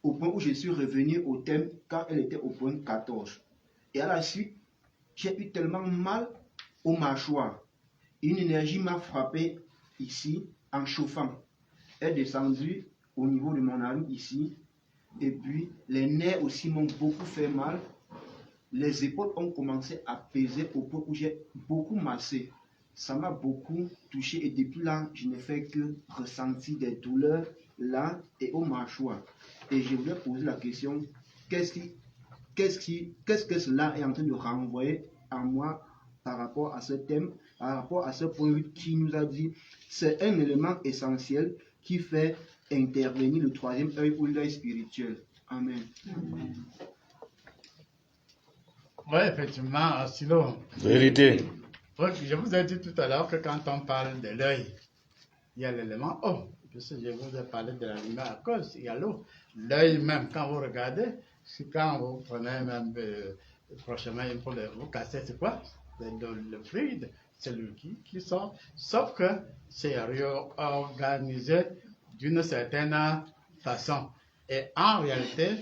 Speaker 9: au point où je suis revenu au thème quand elle était au point 14. Et à la suite, j'ai eu tellement mal aux mâchoires. Une énergie m'a frappé ici en chauffant. Elle est descendue au niveau de mon narine ici. Et puis, les nerfs aussi m'ont beaucoup fait mal. Les épaules ont commencé à peser au point où j'ai beaucoup massé. Ça m'a beaucoup touché et depuis là, je n'ai fait que ressentir des douleurs là et aux mâchoires. Et je voulais poser la question, qu'est-ce que cela est en train de renvoyer en moi par rapport à ce thème, par rapport à ce point 8 qui nous a dit, c'est un élément essentiel qui fait intervenir le troisième œil ou l'œil spirituel. Amen.
Speaker 1: Oui, effectivement, sinon.
Speaker 11: Vérité.
Speaker 1: Je vous ai dit tout à l'heure que quand on parle de l'œil, il y a l'élément O. Puisque je vous ai parlé de la lumière à cause, il y a l'eau. L'œil même, quand vous regardez, c'est quand vous prenez même prochainement pour vous casser, c'est quoi? Le fluide, c'est le qui sort. Sauf que c'est réorganisé d'une certaine façon. Et en réalité,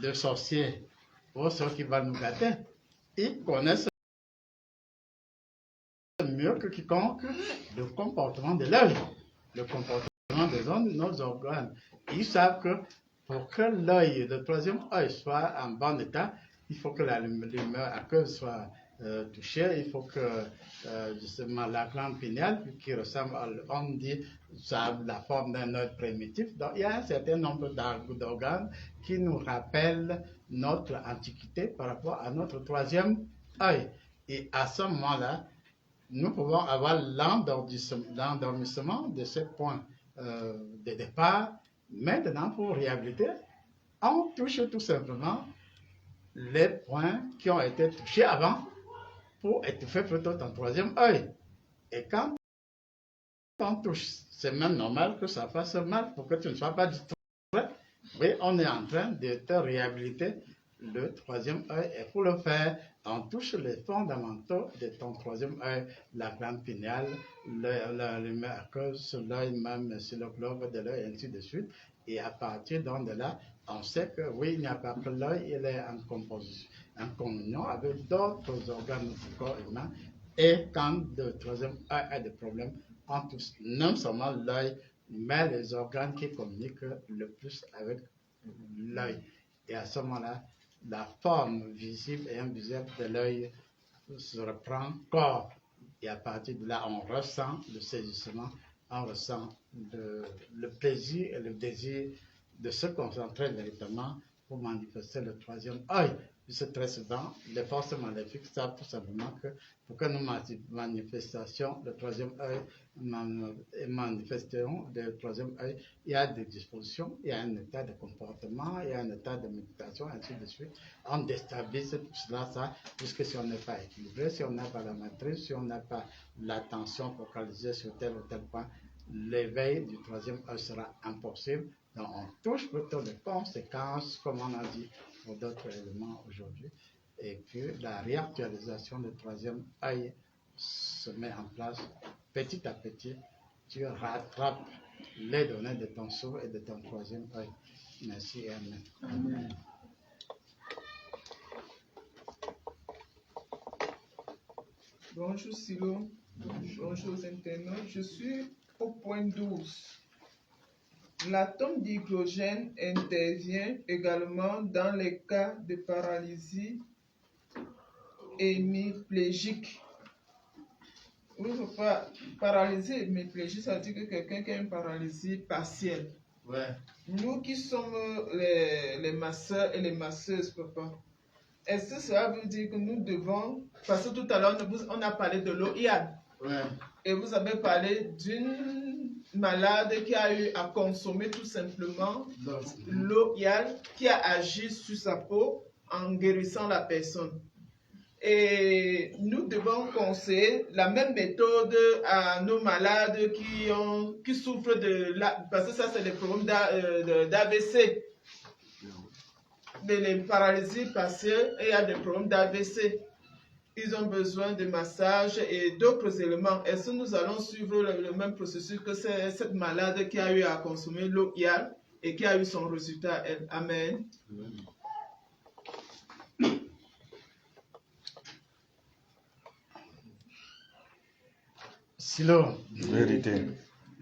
Speaker 1: le sorcier, ou ceux qui vont nous gâter, ils connaissent mieux que quiconque le comportement de l'œil, le comportement de nos organes. Ils savent que pour que l'œil, le troisième œil, soit en bon état, il faut que la lumière aqueuse soit touchée, il faut que justement la glande pinéale, qui ressemble à, on dit, ça a la forme d'un œil primitif. Donc il y a un certain nombre d'organes qui nous rappellent notre antiquité par rapport à notre troisième œil. Et à ce moment-là, nous pouvons avoir l'endormissement de ce point de départ. Maintenant, pour réhabiliter, on touche tout simplement les points qui ont été touchés avant pour étouffer plutôt ton troisième œil. Et quand on touche, c'est même normal que ça fasse mal pour que tu ne sois pas du tout prêt. Oui, on est en train de te réhabiliter le troisième œil. Et pour le faire, on touche les fondamentaux de ton troisième œil, la glande pinéale, la lumière aqueuse, l'œil même, sur le globe de l'œil, ainsi de suite. Et à partir de là, on sait que oui, il n'y a pas que l'œil, il est en communion avec d'autres organes du corps humain. Et quand le troisième œil a des problèmes, on touche non seulement l'œil, mais les organes qui communiquent le plus avec l'œil. Et à ce moment-là, la forme visible et invisible de l'œil se reprend corps. Et à partir de là, on ressent le saisissement, on ressent le plaisir et le désir de se concentrer véritablement pour manifester le troisième œil. Puisque très souvent, les forces maléfiques savent tout simplement que pour que nous manifestions le troisième œil, manifestions le troisième œil, il y a des dispositions, il y a un état de comportement, il y a un état de méditation, ainsi de suite. On déstabilise tout cela, puisque si on n'est pas équilibré, si on n'a pas la maîtrise, si on n'a pas l'attention focalisée sur tel ou tel point, l'éveil du troisième œil sera impossible. Donc on touche plutôt les conséquences, comme on a dit pour d'autres éléments aujourd'hui. Et puis la réactualisation du troisième œil se met en place petit à petit. Tu rattrapes les données de ton souffle et de ton troisième œil. Merci et amen.
Speaker 9: Amen.
Speaker 4: Bonjour Silo, bonjour aux internautes. Je suis au point 12. L'atome d'hydrogène intervient également dans les cas de paralysie hémiplégique. Oui, pas paralysie hémiplégique, ça veut dire que quelqu'un qui a une paralysie partielle.
Speaker 1: Ouais.
Speaker 4: Nous qui sommes les masseurs et les masseuses, papa, est-ce que cela veut dire que nous devons, parce que tout à l'heure on a parlé de l'eau,
Speaker 1: Ouais.
Speaker 4: Et vous avez parlé d'une malade qui a eu à consommer tout simplement l'eau Hyal qui a agi sur sa peau en guérissant la personne. Et nous devons conseiller la même méthode à nos malades qui souffrent parce que ça c'est des problèmes d'AVC, les paralysies partielles, et il y a des problèmes d'AVC. Ils ont besoin de massages et d'autres éléments. Est-ce que nous allons suivre le même processus que cette malade qui a eu à consommer l'eau Hyal et qui a eu son résultat? Amen.
Speaker 1: Silo,
Speaker 5: Vérité.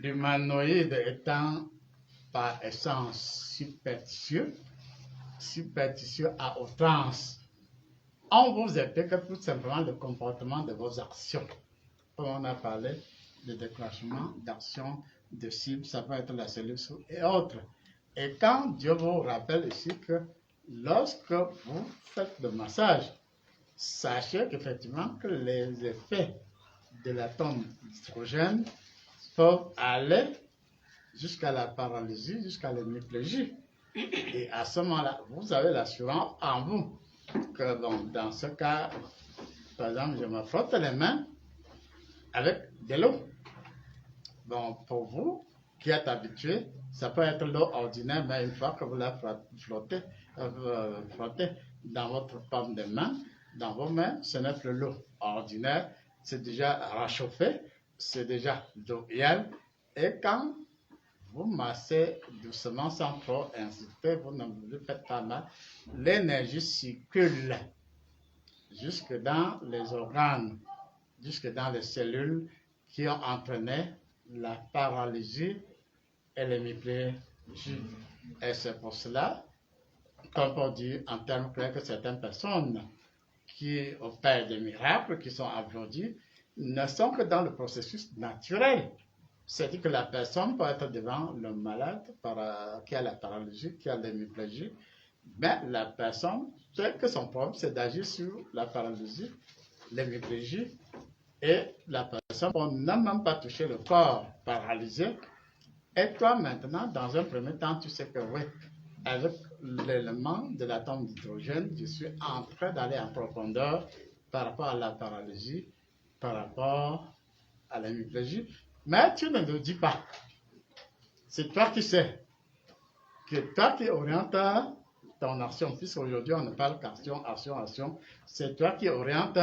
Speaker 1: l'humanoïde étant par essence superstitieux à outrance, on vous explique tout simplement le comportement de vos actions. Comme on a parlé de déclenchement d'action, de cible, ça peut être la cellule souche et autres. Et quand Dieu vous rappelle ici que lorsque vous faites le massage, sachez qu'effectivement que les effets de l'atome d'hydrogène peuvent aller jusqu'à la paralysie, jusqu'à l'hémiplégie. Et à ce moment-là, vous avez l'assurance en vous que bon, dans ce cas, par exemple, je me frotte les mains avec de l'eau. Bon, pour vous qui êtes habitué, ça peut être l'eau ordinaire, mais une fois que vous la frottez dans votre paume de main, dans vos mains, ce n'est plus l'eau ordinaire, c'est déjà réchauffé, c'est déjà d'eau Hyal. Et quand vous massez doucement sans trop insister, vous ne vous faites pas mal, l'énergie circule jusque dans les organes, jusque dans les cellules qui ont entraîné la paralysie et l'hémiplégie. Et c'est pour cela qu'on peut dire en termes clairs que certaines personnes qui opèrent des miracles, qui sont applaudis, ne sont que dans le processus naturel. C'est-à-dire que la personne peut être devant le malade qui a la paralysie, qui a l'hémiplégie, mais la personne, c'est que son problème, c'est d'agir sur la paralysie, l'hémiplégie, et la personne n'a même pas touché le corps paralysé. Et toi, maintenant, dans un premier temps, tu sais que oui, avec l'élément de l'atome d'hydrogène, je suis en train d'aller en profondeur par rapport à la paralysie, par rapport à l'hémiplégie, mais tu ne le dis pas. C'est toi qui sais, que toi qui orientes ton action, puisqu'aujourd'hui on ne parle qu'action, action, c'est toi qui orientes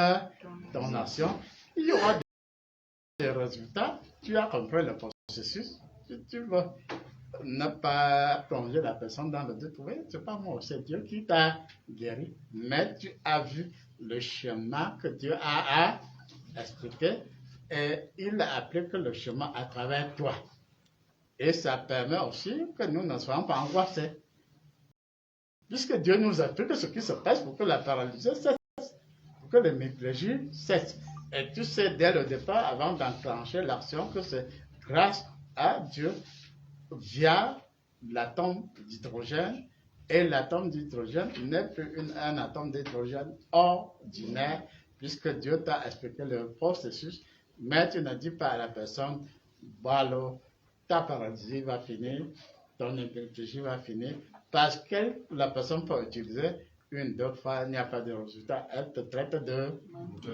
Speaker 1: ton action. Il y aura des résultats, tu as compris le processus, si tu veux ne pas plonger la personne dans le doute. Oui, c'est pas moi, c'est Dieu qui t'a guéri. Mais tu as vu le chemin que Dieu a expliqué et il applique le chemin à travers toi. Et ça permet aussi que nous ne soyons pas angoissés. Puisque Dieu nous explique ce qui se passe pour que la paralysie cesse, pour que l'hémiplégie cesse. Et tu sais dès le départ, avant d'enclencher l'action, que c'est grâce à Dieu via l'atome d'hydrogène, et l'atome d'hydrogène n'est plus un atome d'hydrogène ordinaire, puisque Dieu t'a expliqué le processus, mais tu ne dis pas à la personne, voilà, ta paralysie va finir, ton hémiplégie va finir, parce que la personne peut utiliser une, deux fois, il n'y a pas de résultat, elle te traite de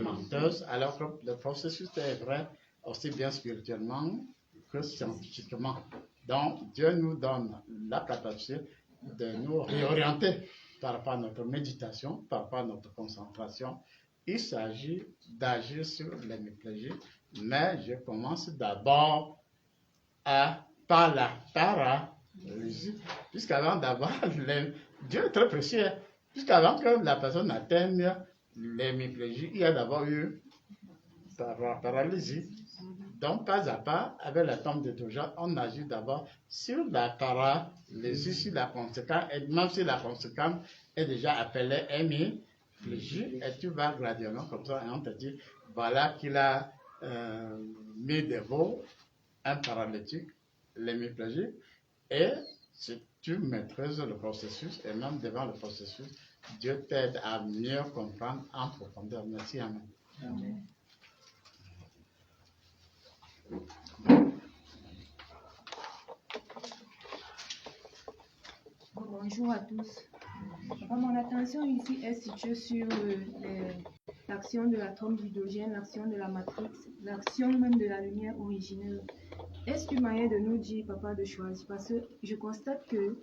Speaker 1: menteuse, alors que le processus est vrai, aussi bien spirituellement que scientifiquement. Donc, Dieu nous donne la capacité de nous réorienter par rapport à notre méditation, par rapport à notre concentration. Il s'agit d'agir sur l'hémiplégie, mais je commence d'abord par la paralysie, puisqu'avant d'avoir Dieu est très précieux, puisqu'avant que la personne atteigne l'hémiplégie, il y a d'abord eu la paralysie. Donc, pas à pas, avec l'atome d'hydrogène, on agit d'abord sur la paralysie, sur la conséquence, et même si la conséquence est déjà appelée hémiplégie, et tu vas graduellement comme ça, et on te dit, voilà qu'il a mis devant un paralytique, l'hémiplégie, et si tu maîtrises le processus, et même devant le processus, Dieu t'aide à mieux comprendre en profondeur. Merci, Amen. Amen.
Speaker 6: Bonjour à tous. Mon attention ici est située sur l'action de l'atome d'hydrogène, l'action de la matrice, l'action même de la lumière originelle. Est-ce une manière de nous dire, papa, de choisir? Parce que je constate que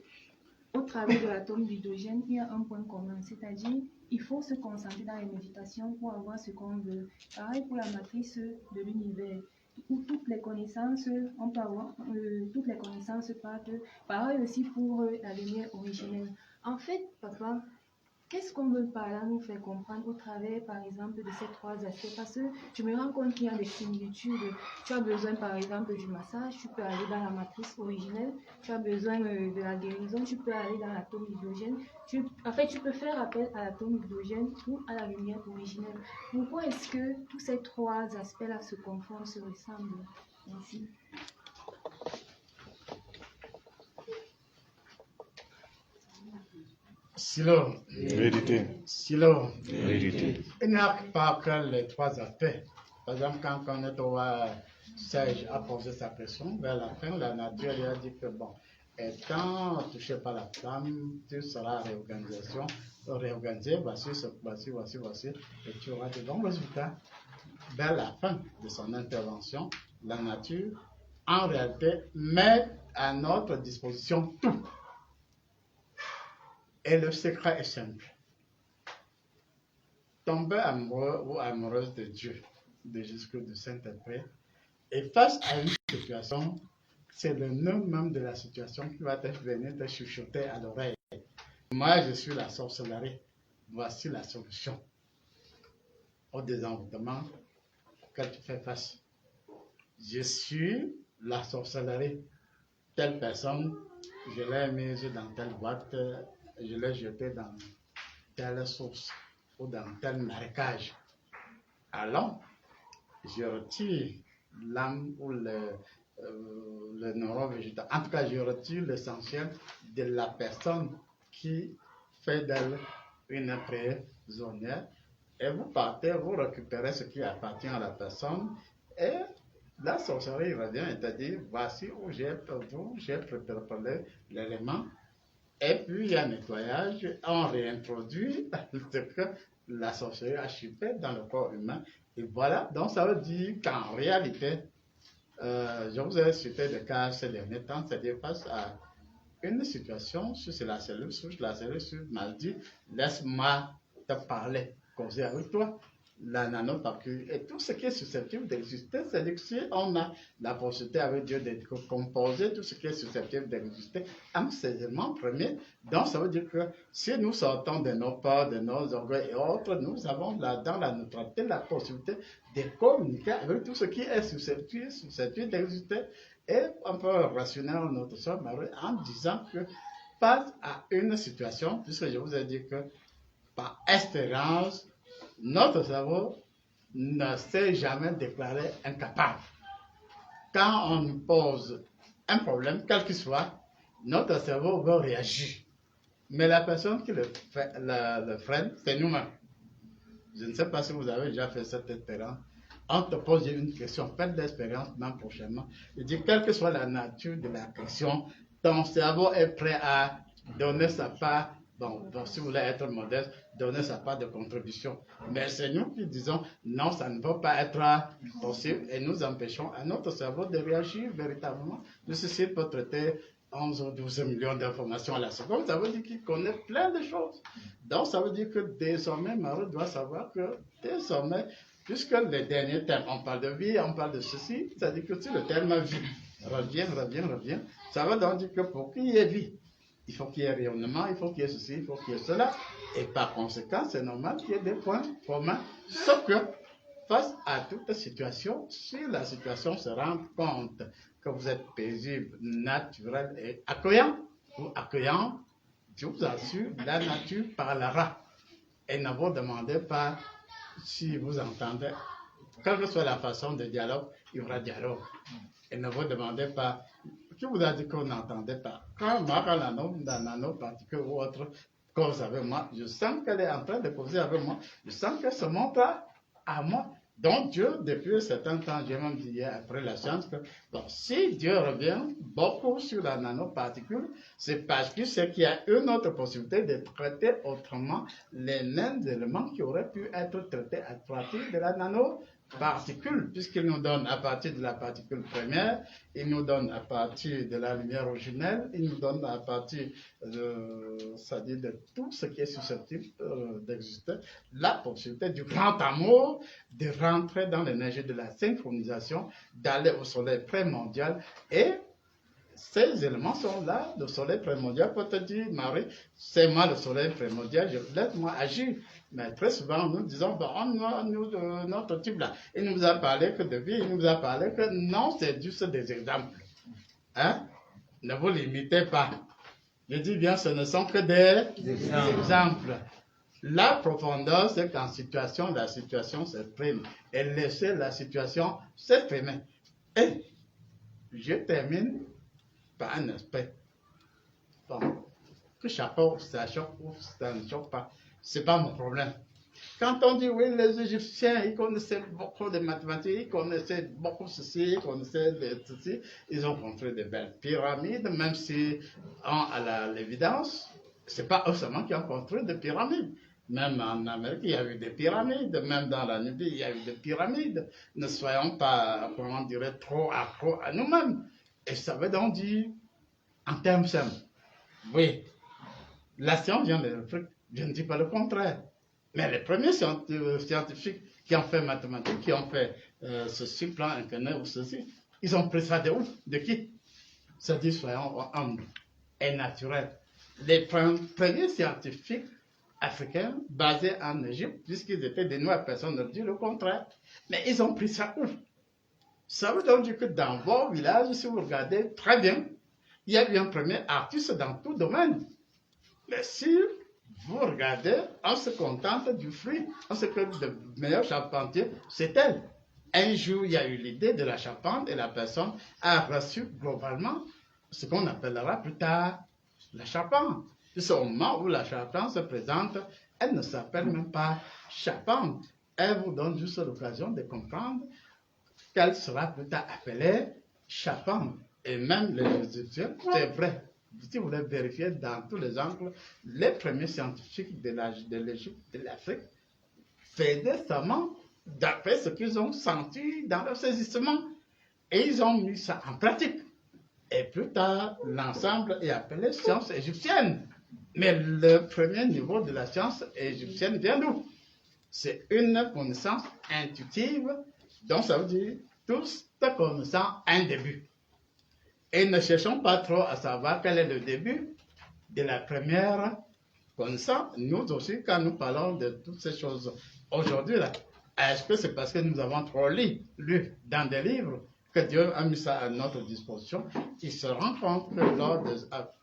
Speaker 6: au travers de l'atome d'hydrogène, il y a un point commun, c'est-à-dire il faut se concentrer dans les méditations pour avoir ce qu'on veut. Pareil pour la matrice de l'univers, où toutes les connaissances, on peut avoir, toutes les connaissances partent. Pareil aussi pour la lumière originelle. En fait, papa, qu'est-ce qu'on veut par là nous faire comprendre au travers, par exemple, de ces trois aspects? Parce que je me rends compte qu'il y a des similitudes. Tu as besoin, par exemple, du massage, tu peux aller dans la matrice originelle. Tu as besoin de la guérison, tu peux aller dans l'atome d'hydrogène. En fait, tu peux faire appel à l'atome d'hydrogène ou à la lumière originelle. Pourquoi est-ce que tous ces trois aspects-là se confondent, se ressemblent? Merci.
Speaker 1: Silo.
Speaker 11: Vérité.
Speaker 1: Silo.
Speaker 11: Vérité.
Speaker 1: Il n'y a pas que les trois aspects. Par exemple, quand on est au Serge a posé sa question, vers la fin, la nature lui a dit que bon, étant touché par la flamme, tu seras réorganisé, voici, et tu auras de bons résultats. Vers la fin de son intervention, la nature, en réalité, met à notre disposition tout. Et le secret est simple. Tomber amoureux ou amoureuse de Dieu, de Jésus-Christ, du Saint-Esprit, et face à une situation, c'est le nom même de la situation qui va venir te chuchoter à l'oreille. Moi, je suis la sorcellerie. Voici la solution au désenvoûtement auquel tu fais face. Je suis la sorcellerie. Telle personne, je l'ai mise dans telle boîte, je l'ai jetée dans telle source ou dans tel marécage. Alors, je retire l'âme ou le neurovégétal. En tout cas, je retire l'essentiel de la personne qui fait d'elle une prisonnière. Et vous partez, vous récupérez ce qui appartient à la personne. Et la sorcellerie revient et te dit, voici où j'ai préparé l'élément. Et puis il y a un nettoyage, on réintroduit ce que la sorcellerie a chipé dans le corps humain. Et voilà, donc ça veut dire qu'en réalité, je vous ai cité des cas ces derniers temps, c'est-à-dire face à une situation sur la cellule souche, la cellule souche m'a dit, laisse-moi te parler, causer avec toi. La nanoparticule et tout ce qui est susceptible d'exister, c'est-à-dire que si on a la possibilité avec Dieu de composer tout ce qui est susceptible d'exister en saisonnement premier, donc ça veut dire que si nous sortons de nos peurs, de nos orgueils et autres, nous avons dans la neutralité la possibilité de communiquer avec tout ce qui est susceptible d'exister et on peut rationner notre sort en disant que face à une situation, puisque je vous ai dit que par expérience, notre cerveau ne s'est jamais déclaré incapable. Quand on nous pose un problème, quel qu'il soit, notre cerveau va réagir. Mais la personne qui le freine, c'est nous-mêmes. Je ne sais pas si vous avez déjà fait cette expérience. On te pose une question, faites l'expérience même prochainement. Il dit, quelle que soit la nature de la question, ton cerveau est prêt à donner sa part. Bon, si vous voulez être modeste, donner sa part de contribution. Mais c'est nous qui disons, non, ça ne va pas être possible et nous empêchons à notre cerveau de réagir véritablement. Ceci peut traiter 11 ou 12 millions d'informations à la seconde. Ça veut dire qu'il connaît plein de choses. Donc, ça veut dire que désormais, Maro doit savoir que désormais, puisque les derniers termes, on parle de vie, on parle de ceci, c'est-à-dire que si le terme vie revient, ça veut donc dire que pour qu'il y ait vie, il faut qu'il y ait rayonnement, il faut qu'il y ait ceci, il faut qu'il y ait cela. Et par conséquent, c'est normal qu'il y ait des points communs. Sauf que, face à toute situation, si la situation se rend compte que vous êtes paisible, naturel et accueillant, je vous assure, la nature parlera. Et ne vous demandez pas si vous entendez, quelle que soit la façon de dialogue, il y aura dialogue. Et ne vous demandez pas, qui vous a dit qu'on n'entendait pas? Quand moi, quand la nanoparticule ou autre cause avec moi, je sens qu'elle est en train de causer avec moi, je sens qu'elle se montre à moi. Donc Dieu, depuis un certain temps, j'ai même dit hier, après la science, que bon, si Dieu revient beaucoup sur la nanoparticule, c'est parce qu'il sait qu'il y a une autre possibilité de traiter autrement les mêmes éléments qui auraient pu être traités à partir de la nanoparticule, puisqu'il nous donne à partir de la particule première, il nous donne à partir de la lumière originelle, il nous donne à partir c'est-à-dire de tout ce qui est susceptible d'exister, la possibilité du grand amour de rentrer dans l'énergie de la synchronisation, d'aller au soleil prémondial. Et ces éléments sont là. Le soleil prémondial peut te dire, Marie, c'est moi le soleil prémondial, laisse-moi agir. Mais très souvent, nous disons, bon, notre type là, il nous a parlé que de vie, il nous a parlé que non, c'est juste des exemples. Hein? Ne vous limitez pas. Je dis bien, ce ne sont que des exemples. La profondeur, c'est qu'en situation, la situation s'exprime. Et laisser la situation s'exprimer. Et je termine par un aspect. Bon, que chacun ça choque ou ça ne choque pas, ce n'est pas mon problème. Quand on dit, oui, les Égyptiens, ils connaissaient beaucoup de mathématiques, ils connaissaient beaucoup ceci, ils connaissaient ceci, ils ont construit de belles pyramides, même si, à l'évidence, ce n'est pas eux seulement qui ont construit des pyramides. Même en Amérique, il y a eu des pyramides, même dans la Nubie, il y a eu des pyramides. Ne soyons pas, comment dirait, trop accros à nous-mêmes. Et ça veut donc dire, en termes simples, oui, la science vient de l'Afrique, je ne dis pas le contraire. Mais les premiers scientifiques qui ont fait mathématiques, qui ont fait ceci, plan incarné ou ceci, ils ont pris ça de où? De qui? C'est-à-dire, soyons humbles et naturels. Les premiers scientifiques africains basés en Égypte, puisqu'ils étaient des noirs, personne ne dit le contraire. Mais ils ont pris ça où? Ça veut donc dire que dans vos villages, si vous regardez très bien, il y a eu un premier artiste dans tout domaine. Mais si vous regardez, on se contente du fruit. On sait que le meilleur charpentier, c'est elle. Un jour, il y a eu l'idée de la charpente et la personne a reçu globalement ce qu'on appellera plus tard la charpente. C'est au moment où la charpente se présente, elle ne s'appelle même pas charpente. Elle vous donne juste l'occasion de comprendre qu'elle sera plus tard appelée charpente. Et même les Égyptiens, c'est vrai. Si vous voulez vérifier dans tous les angles, les premiers scientifiques de l'Égypte, de l'Afrique, faisaient seulement d'après ce qu'ils ont senti dans leur saisissement. Et ils ont mis ça en pratique. Et plus tard, l'ensemble est appelé science égyptienne. Mais le premier niveau de la science égyptienne vient d'où? C'est une connaissance intuitive, donc ça veut dire tous connaissant un début. Et ne cherchons pas trop à savoir quel est le début de la première connaissance. Nous aussi, quand nous parlons de toutes ces choses aujourd'hui, est-ce que c'est parce que nous avons trop lu dans des livres que Dieu a mis ça à notre disposition? Il se rend compte que lors de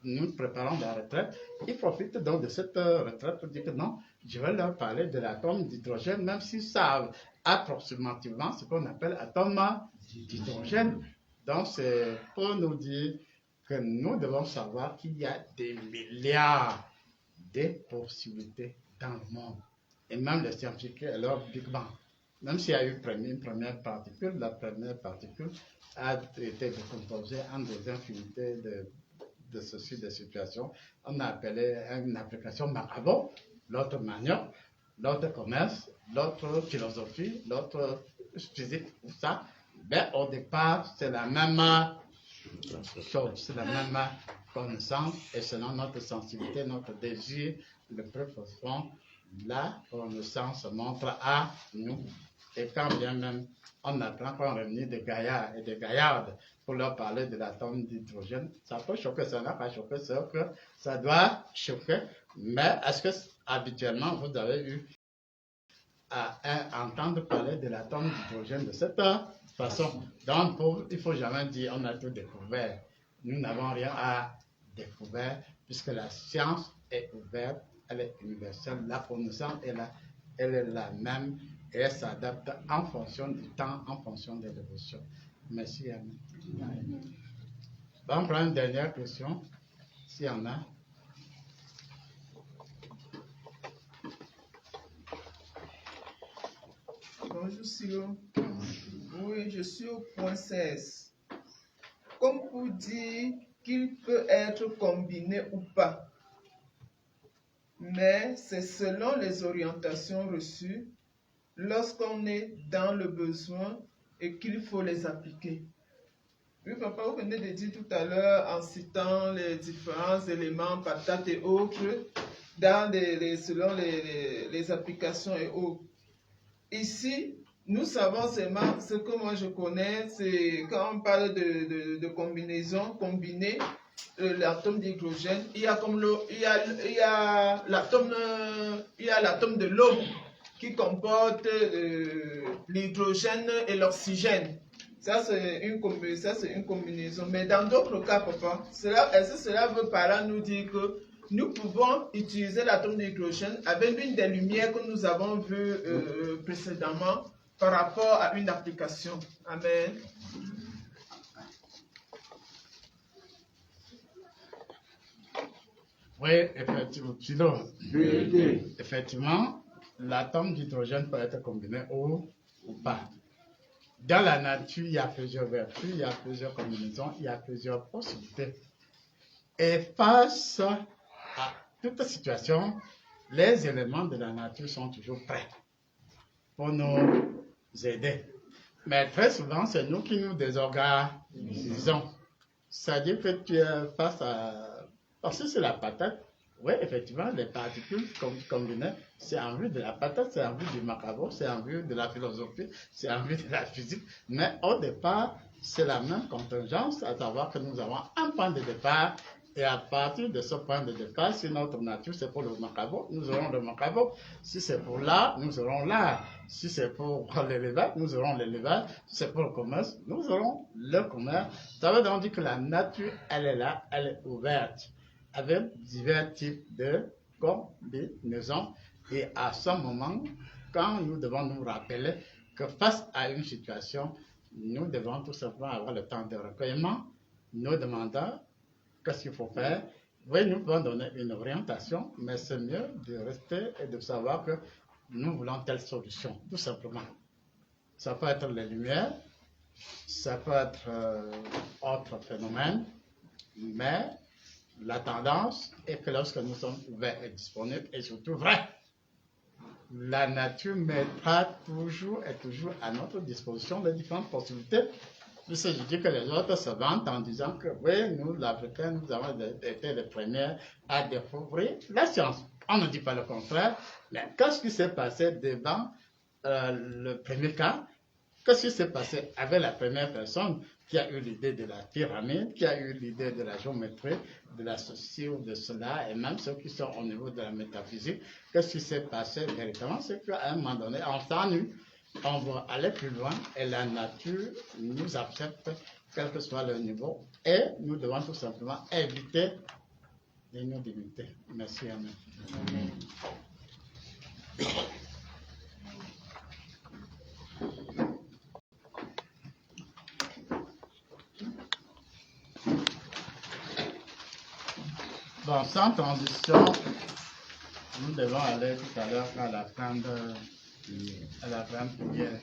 Speaker 1: nous préparons la retraite, il profite donc de cette retraite pour dire que non, je vais leur parler de l'atome d'hydrogène, même s'ils savent approximativement ce qu'on appelle atome d'hydrogène. Donc, c'est pour nous dire que nous devons savoir qu'il y a des milliards de possibilités dans le monde. Et même les scientifiques et leur Big Bang. Même s'il y a eu une première particule, la première particule a été décomposée en des infinités de ceci, de situations. On a appelé une application Marabout, l'autre manioc, l'autre commerce, l'autre philosophie, l'autre physique, tout ça. Mais au départ, c'est la même chose, c'est la même connaissance, et selon notre sensibilité, notre désir, le plus profond, la connaissance montre à nous. Et quand bien même on apprend qu'on réunit des gaillards et des gaillardes pour leur parler de l'atome d'hydrogène, ça peut choquer, ça n'a pas choqué, c'est que ça doit choquer. Mais est-ce que habituellement vous avez eu à entendre parler de l'atome d'hydrogène de cette façon? Donc, il ne faut jamais dire on a tout découvert. Nous n'avons rien à découvrir puisque la science est ouverte, elle est universelle, la connaissance elle est la même et elle s'adapte en fonction du temps, en fonction de l'évolution. Merci. Amen. Bon, on prend une dernière question, s'il y en a.
Speaker 4: Bonjour Silo. Oui, je suis au point 16. Comme pour dire qu'il peut être combiné ou pas, mais c'est selon les orientations reçues lorsqu'on est dans le besoin et qu'il faut les appliquer. Oui, papa, vous venez de dire tout à l'heure en citant les différents éléments, patates et autres, selon les applications et autres. Ici, nous savons seulement ce que moi je connais, c'est quand on parle de combinaison, combiner l'atome d'hydrogène, il y a l'atome de l'eau qui comporte l'hydrogène et l'oxygène. Ça, c'est une combinaison. Mais dans d'autres cas, papa, est-ce que cela veut par là nous dire que nous pouvons utiliser l'atome d'hydrogène avec l'une des lumières que nous avons vues précédemment par rapport à une application? Amen.
Speaker 1: Oui, effectivement, l'atome d'hydrogène peut être combiné ou pas. Dans la nature, il y a plusieurs vertus, il y a plusieurs combinaisons, il y a plusieurs possibilités. Et face à toute situation, les éléments de la nature sont toujours prêts pour nous aider. Mais très souvent, c'est nous qui nous désorganisons. C'est-à-dire que tu es face à... Parce que c'est la patate, oui, effectivement, les particules combinées, c'est en vue de la patate, c'est en vue du macabre, c'est en vue de la philosophie, c'est en vue de la physique. Mais au départ, c'est la même contingence, à savoir que nous avons un point de départ. Et à partir de ce point de départ, si notre nature c'est pour le macabre, nous aurons le macabre. Si c'est pour l'art, nous aurons l'art. Si c'est pour l'élevage, nous aurons l'élevage. Si c'est pour le commerce, nous aurons le commerce. Ça veut donc dire que la nature, elle est là, elle est ouverte, avec divers types de combinaisons. Et à ce moment, quand nous devons nous rappeler que face à une situation, nous devons tout simplement avoir le temps de recueillement, nous demandant qu'est-ce qu'il faut faire. Oui, nous pouvons donner une orientation, mais c'est mieux de rester et de savoir que nous voulons telle solution, tout simplement. Ça peut être les lumières, ça peut être autre phénomène, mais la tendance est que lorsque nous sommes ouverts et disponibles, et surtout vrais, la nature mettra toujours et toujours à notre disposition les différentes possibilités. Puisque je dis que les autres se vantent en disant que oui, nous, l'Africain, nous avons été les premiers à découvrir la science. On ne dit pas le contraire, mais qu'est-ce qui s'est passé devant le premier cas? Qu'est-ce qui s'est passé avec la première personne qui a eu l'idée de la pyramide, qui a eu l'idée de la géométrie, de la ceci ou de cela, et même ceux qui sont au niveau de la métaphysique? Qu'est-ce qui s'est passé véritablement? C'est qu'à un moment donné, on s'ennuie. On va aller plus loin et la nature nous accepte, quel que soit le niveau, et nous devons tout simplement éviter de nous limiter. Merci, Amen. Amen. Bon, sans transition, nous devons aller tout à l'heure à la grande prière.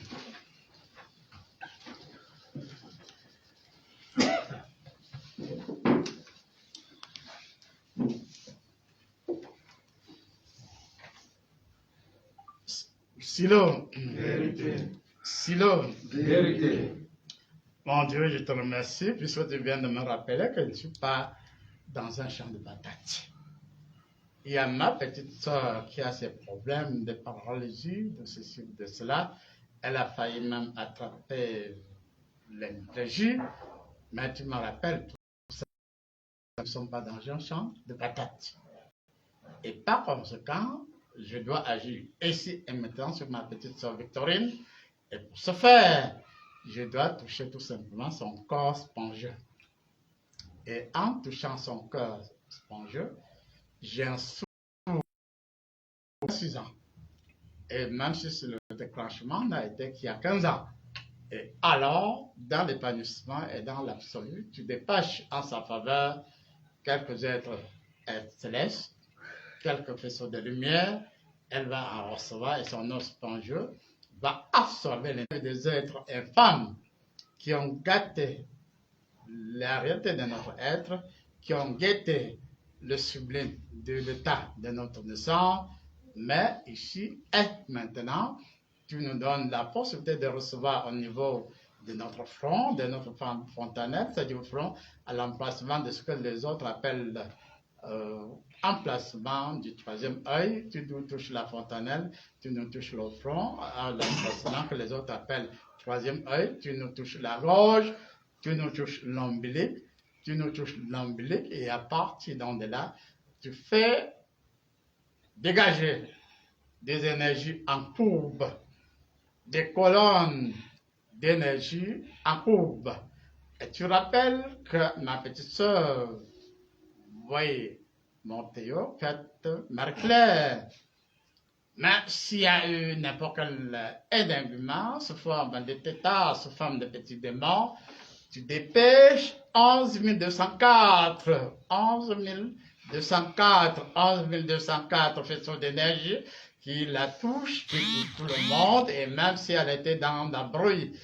Speaker 1: Silo. Vérité. Silo. Vérité. Mon Dieu, je te remercie puisque tu viens de me rappeler que je ne suis pas dans un champ de patates. Il y a ma petite soeur qui a ses problèmes de paralysie, de ceci, de cela. Elle a failli même attraper l'hémorragie, mais tu me rappelles, tout ça, nous ne sommes pas dans un champ de patates. Et par conséquent, je dois agir ici et maintenant sur ma petite soeur Victorine. Et pour ce faire, je dois toucher tout simplement son corps spongieux. Et en touchant son corps spongieux, j'ai un souffle de 6 ans. Et même si le déclenchement n'a été qu'il y a 15 ans. Et alors, dans l'épanouissement et dans l'absolu, tu dépêches en sa faveur quelques êtres célestes, quelques faisceaux de lumière, elle va en recevoir et son os spongieux va absorber l'énergie des êtres infâmes qui ont gâté la réalité de notre être, qui ont guetté le sublime de l'état de notre naissance, mais ici et maintenant, tu nous donnes la possibilité de recevoir au niveau de notre front, de notre fontanelle, c'est-à-dire au front, à l'emplacement de ce que les autres appellent emplacement du troisième œil. Tu nous touches la fontanelle, tu nous touches le front, à l'emplacement que les autres appellent troisième œil, tu nous touches la gorge, tu nous touches l'ombilic, et à partir de là, tu fais dégager des énergies en courbe, des colonnes d'énergie en courbe. Et tu rappelles que ma petite sœur, vous voyez, mon Théo, fait Marie-Claire. Mais s'il y a eu n'importe quelle énervement, sous forme de tétard, sous forme de petits démons, tu dépêches 11 204 faisceaux d'énergie qui la touche, qui touche tout le monde, et même si elle était dans la bruit,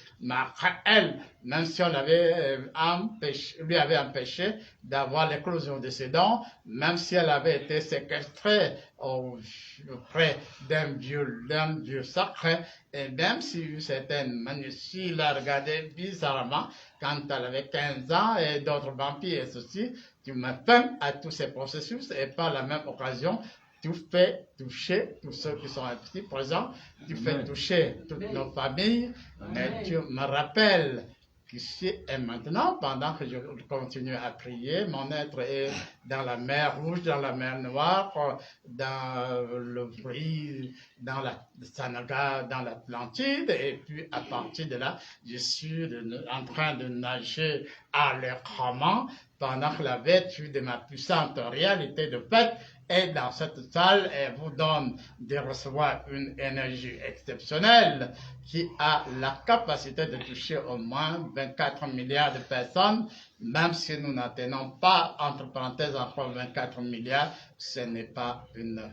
Speaker 1: elle, même si on lui avait empêché d'avoir l'éclosion de ses dents, même si elle avait été séquestrée auprès d'un dieu sacré, et même si certaines manuscrits la regardaient bizarrement quand elle avait 15 ans et d'autres vampires et ceci, tu mets fin à tous ces processus et par la même occasion, tu fais toucher tous ceux qui sont ici présents, tu fais toucher toutes nos familles, et tu me rappelles qu'ici et maintenant, pendant que je continue à prier, mon être est dans la mer Rouge, dans la mer Noire, dans le bruit, dans la Sanaga, dans l'Atlantide, et puis à partir de là, je suis en train de nager à l'écrasement, pendant que la vertu de ma puissante réalité de fait est dans cette salle et vous donne de recevoir une énergie exceptionnelle qui a la capacité de toucher au moins 24 milliards de personnes, même si nous n'en tenons pas, entre parenthèses, encore 24 milliards, ce n'est pas une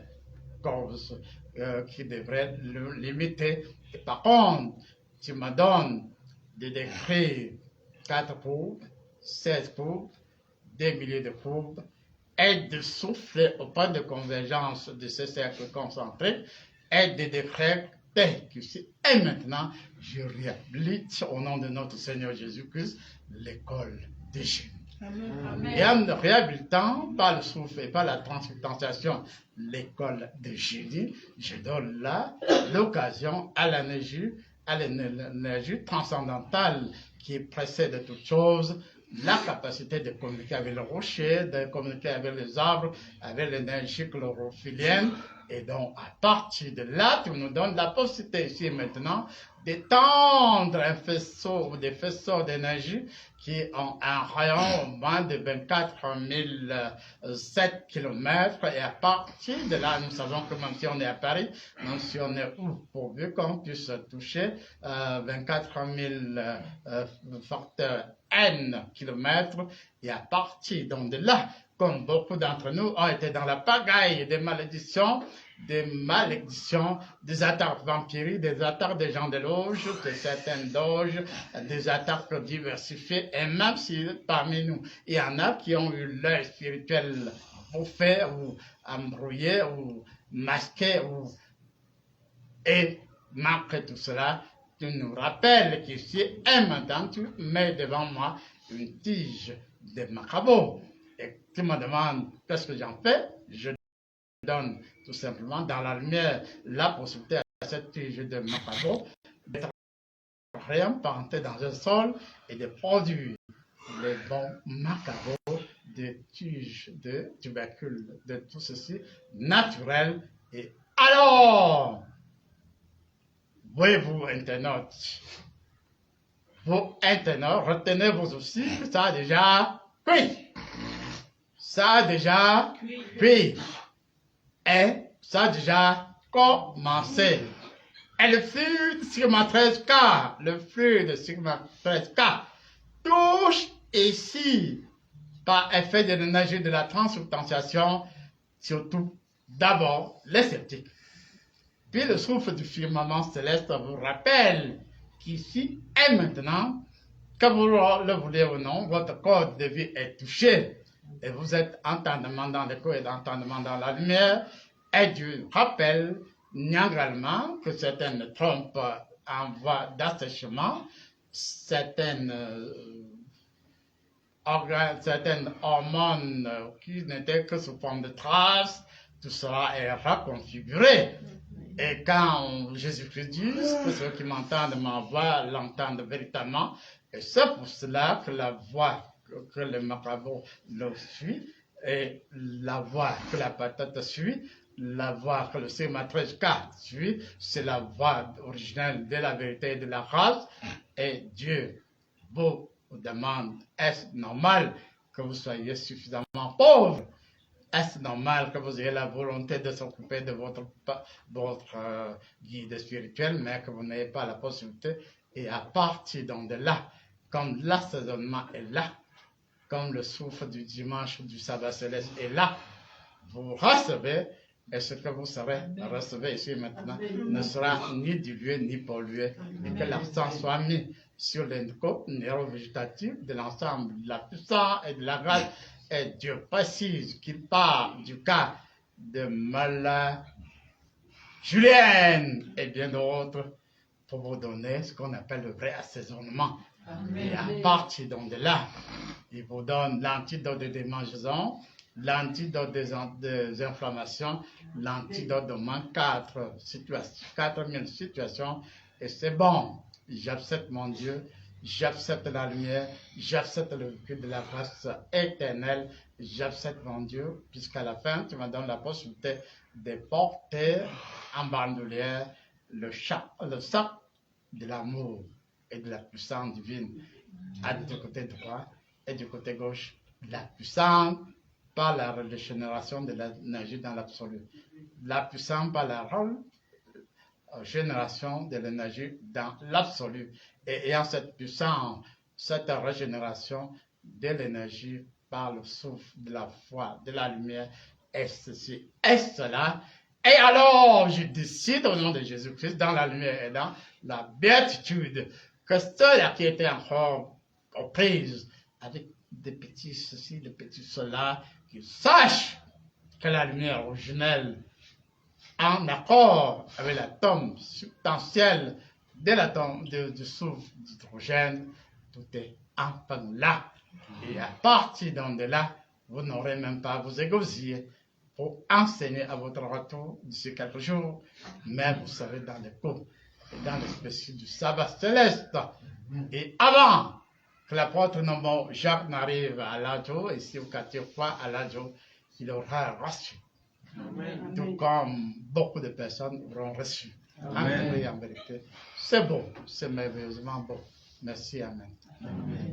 Speaker 1: cause qui devrait le limiter. Et par contre, tu me donnes de décrire 4 courbes, 16 courbes, des milliers de courbes, et de souffler au point de convergence de ce cercle concentrique et de décréter qu'ici et maintenant, je réhabilite au nom de notre Seigneur Jésus-Christ l'école des génies. Et en réhabilitant par le souffle et par la transubstantiation l'école des génies, je donne là l'occasion à l'énergie transcendantale qui précède toute chose, la capacité de communiquer avec le rocher, de communiquer avec les arbres, avec l'énergie chlorophyllienne. Et donc, à partir de là, tu nous donnes la possibilité ici maintenant d'étendre un faisceau ou des faisceaux d'énergie qui ont un rayon au moins de 24 007 km. Et à partir de là, nous savons que même si on est à Paris, même si on est où, pourvu qu'on puisse toucher 24 000 facteurs N kilomètres, et à partir donc de là, comme beaucoup d'entre nous ont été dans la pagaille des malédictions, des attaques vampiriques, des attaques des gens de loge, de certaines loges, des attaques diversifiées, et même si parmi nous, il y en a qui ont eu l'œil spirituel bouffé ou embrouillé ou masqué, et malgré tout cela, tu nous rappelles qu'ici, et maintenant, tu mets devant moi une tige de macabo. Et tu me demandes qu'est-ce que j'en fais? Je donne tout simplement dans la lumière la possibilité à cette tige de macabo d'être réemparenté dans un sol et de produire les bons macabos de tiges de tubercules, de tout ceci naturel. Et alors, voyez-vous, internautes, vos internautes, retenez vous aussi que ça a déjà cuit. Ça a déjà cuit. Et ça a déjà commencé. Et le flux de sigma 13K, le flux de sigma 13K touche ici, par effet de l'énergie de la transubstantiation, surtout d'abord les sceptiques. Puis le souffle du firmament céleste vous rappelle qu'ici et maintenant, que vous le voulez ou non, votre corps de vie est touché. Et vous êtes entendement dans le corps et entendement dans la lumière. Et Dieu rappelle également que certaines trompes en voie d'assèchement, certaines hormones qui n'étaient que sous forme de traces, tout cela est reconfiguré. Et quand Jésus-Christ dit que ceux qui m'entendent ma voix l'entendent véritablement, et c'est pour cela que la voix que le marabout le suit, et la voix que la patate suit, la voix que le Sématreshka suit, c'est la voix originelle de la vérité et de la race. Et Dieu vous demande, est-ce normal que vous soyez suffisamment pauvre? Est-ce normal que vous ayez la volonté de s'occuper de votre guide spirituel, mais que vous n'ayez pas la possibilité? Et à partir de là, comme l'assaisonnement est là, comme le souffle du dimanche du sabbat céleste est là, vous recevez, et ce que vous recevez ici maintenant ne sera ni dilué ni pollué, et que l'accent soit mis sur les coupes neurovégétatives de l'ensemble de la puissance et de la grâce. Et Dieu précise qu'il parle du cas de Mala, Julienne et bien d'autres pour vous donner ce qu'on appelle le vrai assaisonnement. Et à partir de là, il vous donne l'antidote des démangeaisons, l'antidote des inflammations, l'antidote de moins 4000 situations. Et c'est bon, j'accepte mon Dieu, j'accepte la lumière, j'accepte le vécu de la grâce éternelle, j'accepte mon Dieu, puisqu'à la fin, tu me donnes la possibilité de porter en bandoulière le sac de l'amour et de la puissance divine, du côté droit et du côté gauche, la puissance par la régénération de l'énergie dans l'absolu, la puissance par la régénération de l'énergie dans l'absolu, et ayant cette puissance, cette régénération de l'énergie par le souffle de la foi, de la lumière, et ceci, et cela. Et alors, je décide au nom de Jésus-Christ, dans la lumière et dans la béatitude, que ceux-là qui étaient encore aux prises avec des petits ceci, des petits cela, qu'ils sachent que la lumière originelle, en accord avec l'atome substantiel de l'atome du souffle d'hydrogène, tout est enfin là. Et à partir de là, vous n'aurez même pas à vous égosiller pour enseigner à votre retour d'ici quelques jours, mais vous serez dans les cours et dans l'espèce du sabbat céleste. Et avant que l'apôtre nommé Jacques n'arrive à l'Adjo, ici au quartier Foi à l'Adjo, il aura reçu. Amen. Tout comme beaucoup de personnes auront reçu. Amen. En vérité, c'est beau, c'est merveilleusement beau. Merci, Amen. Amen.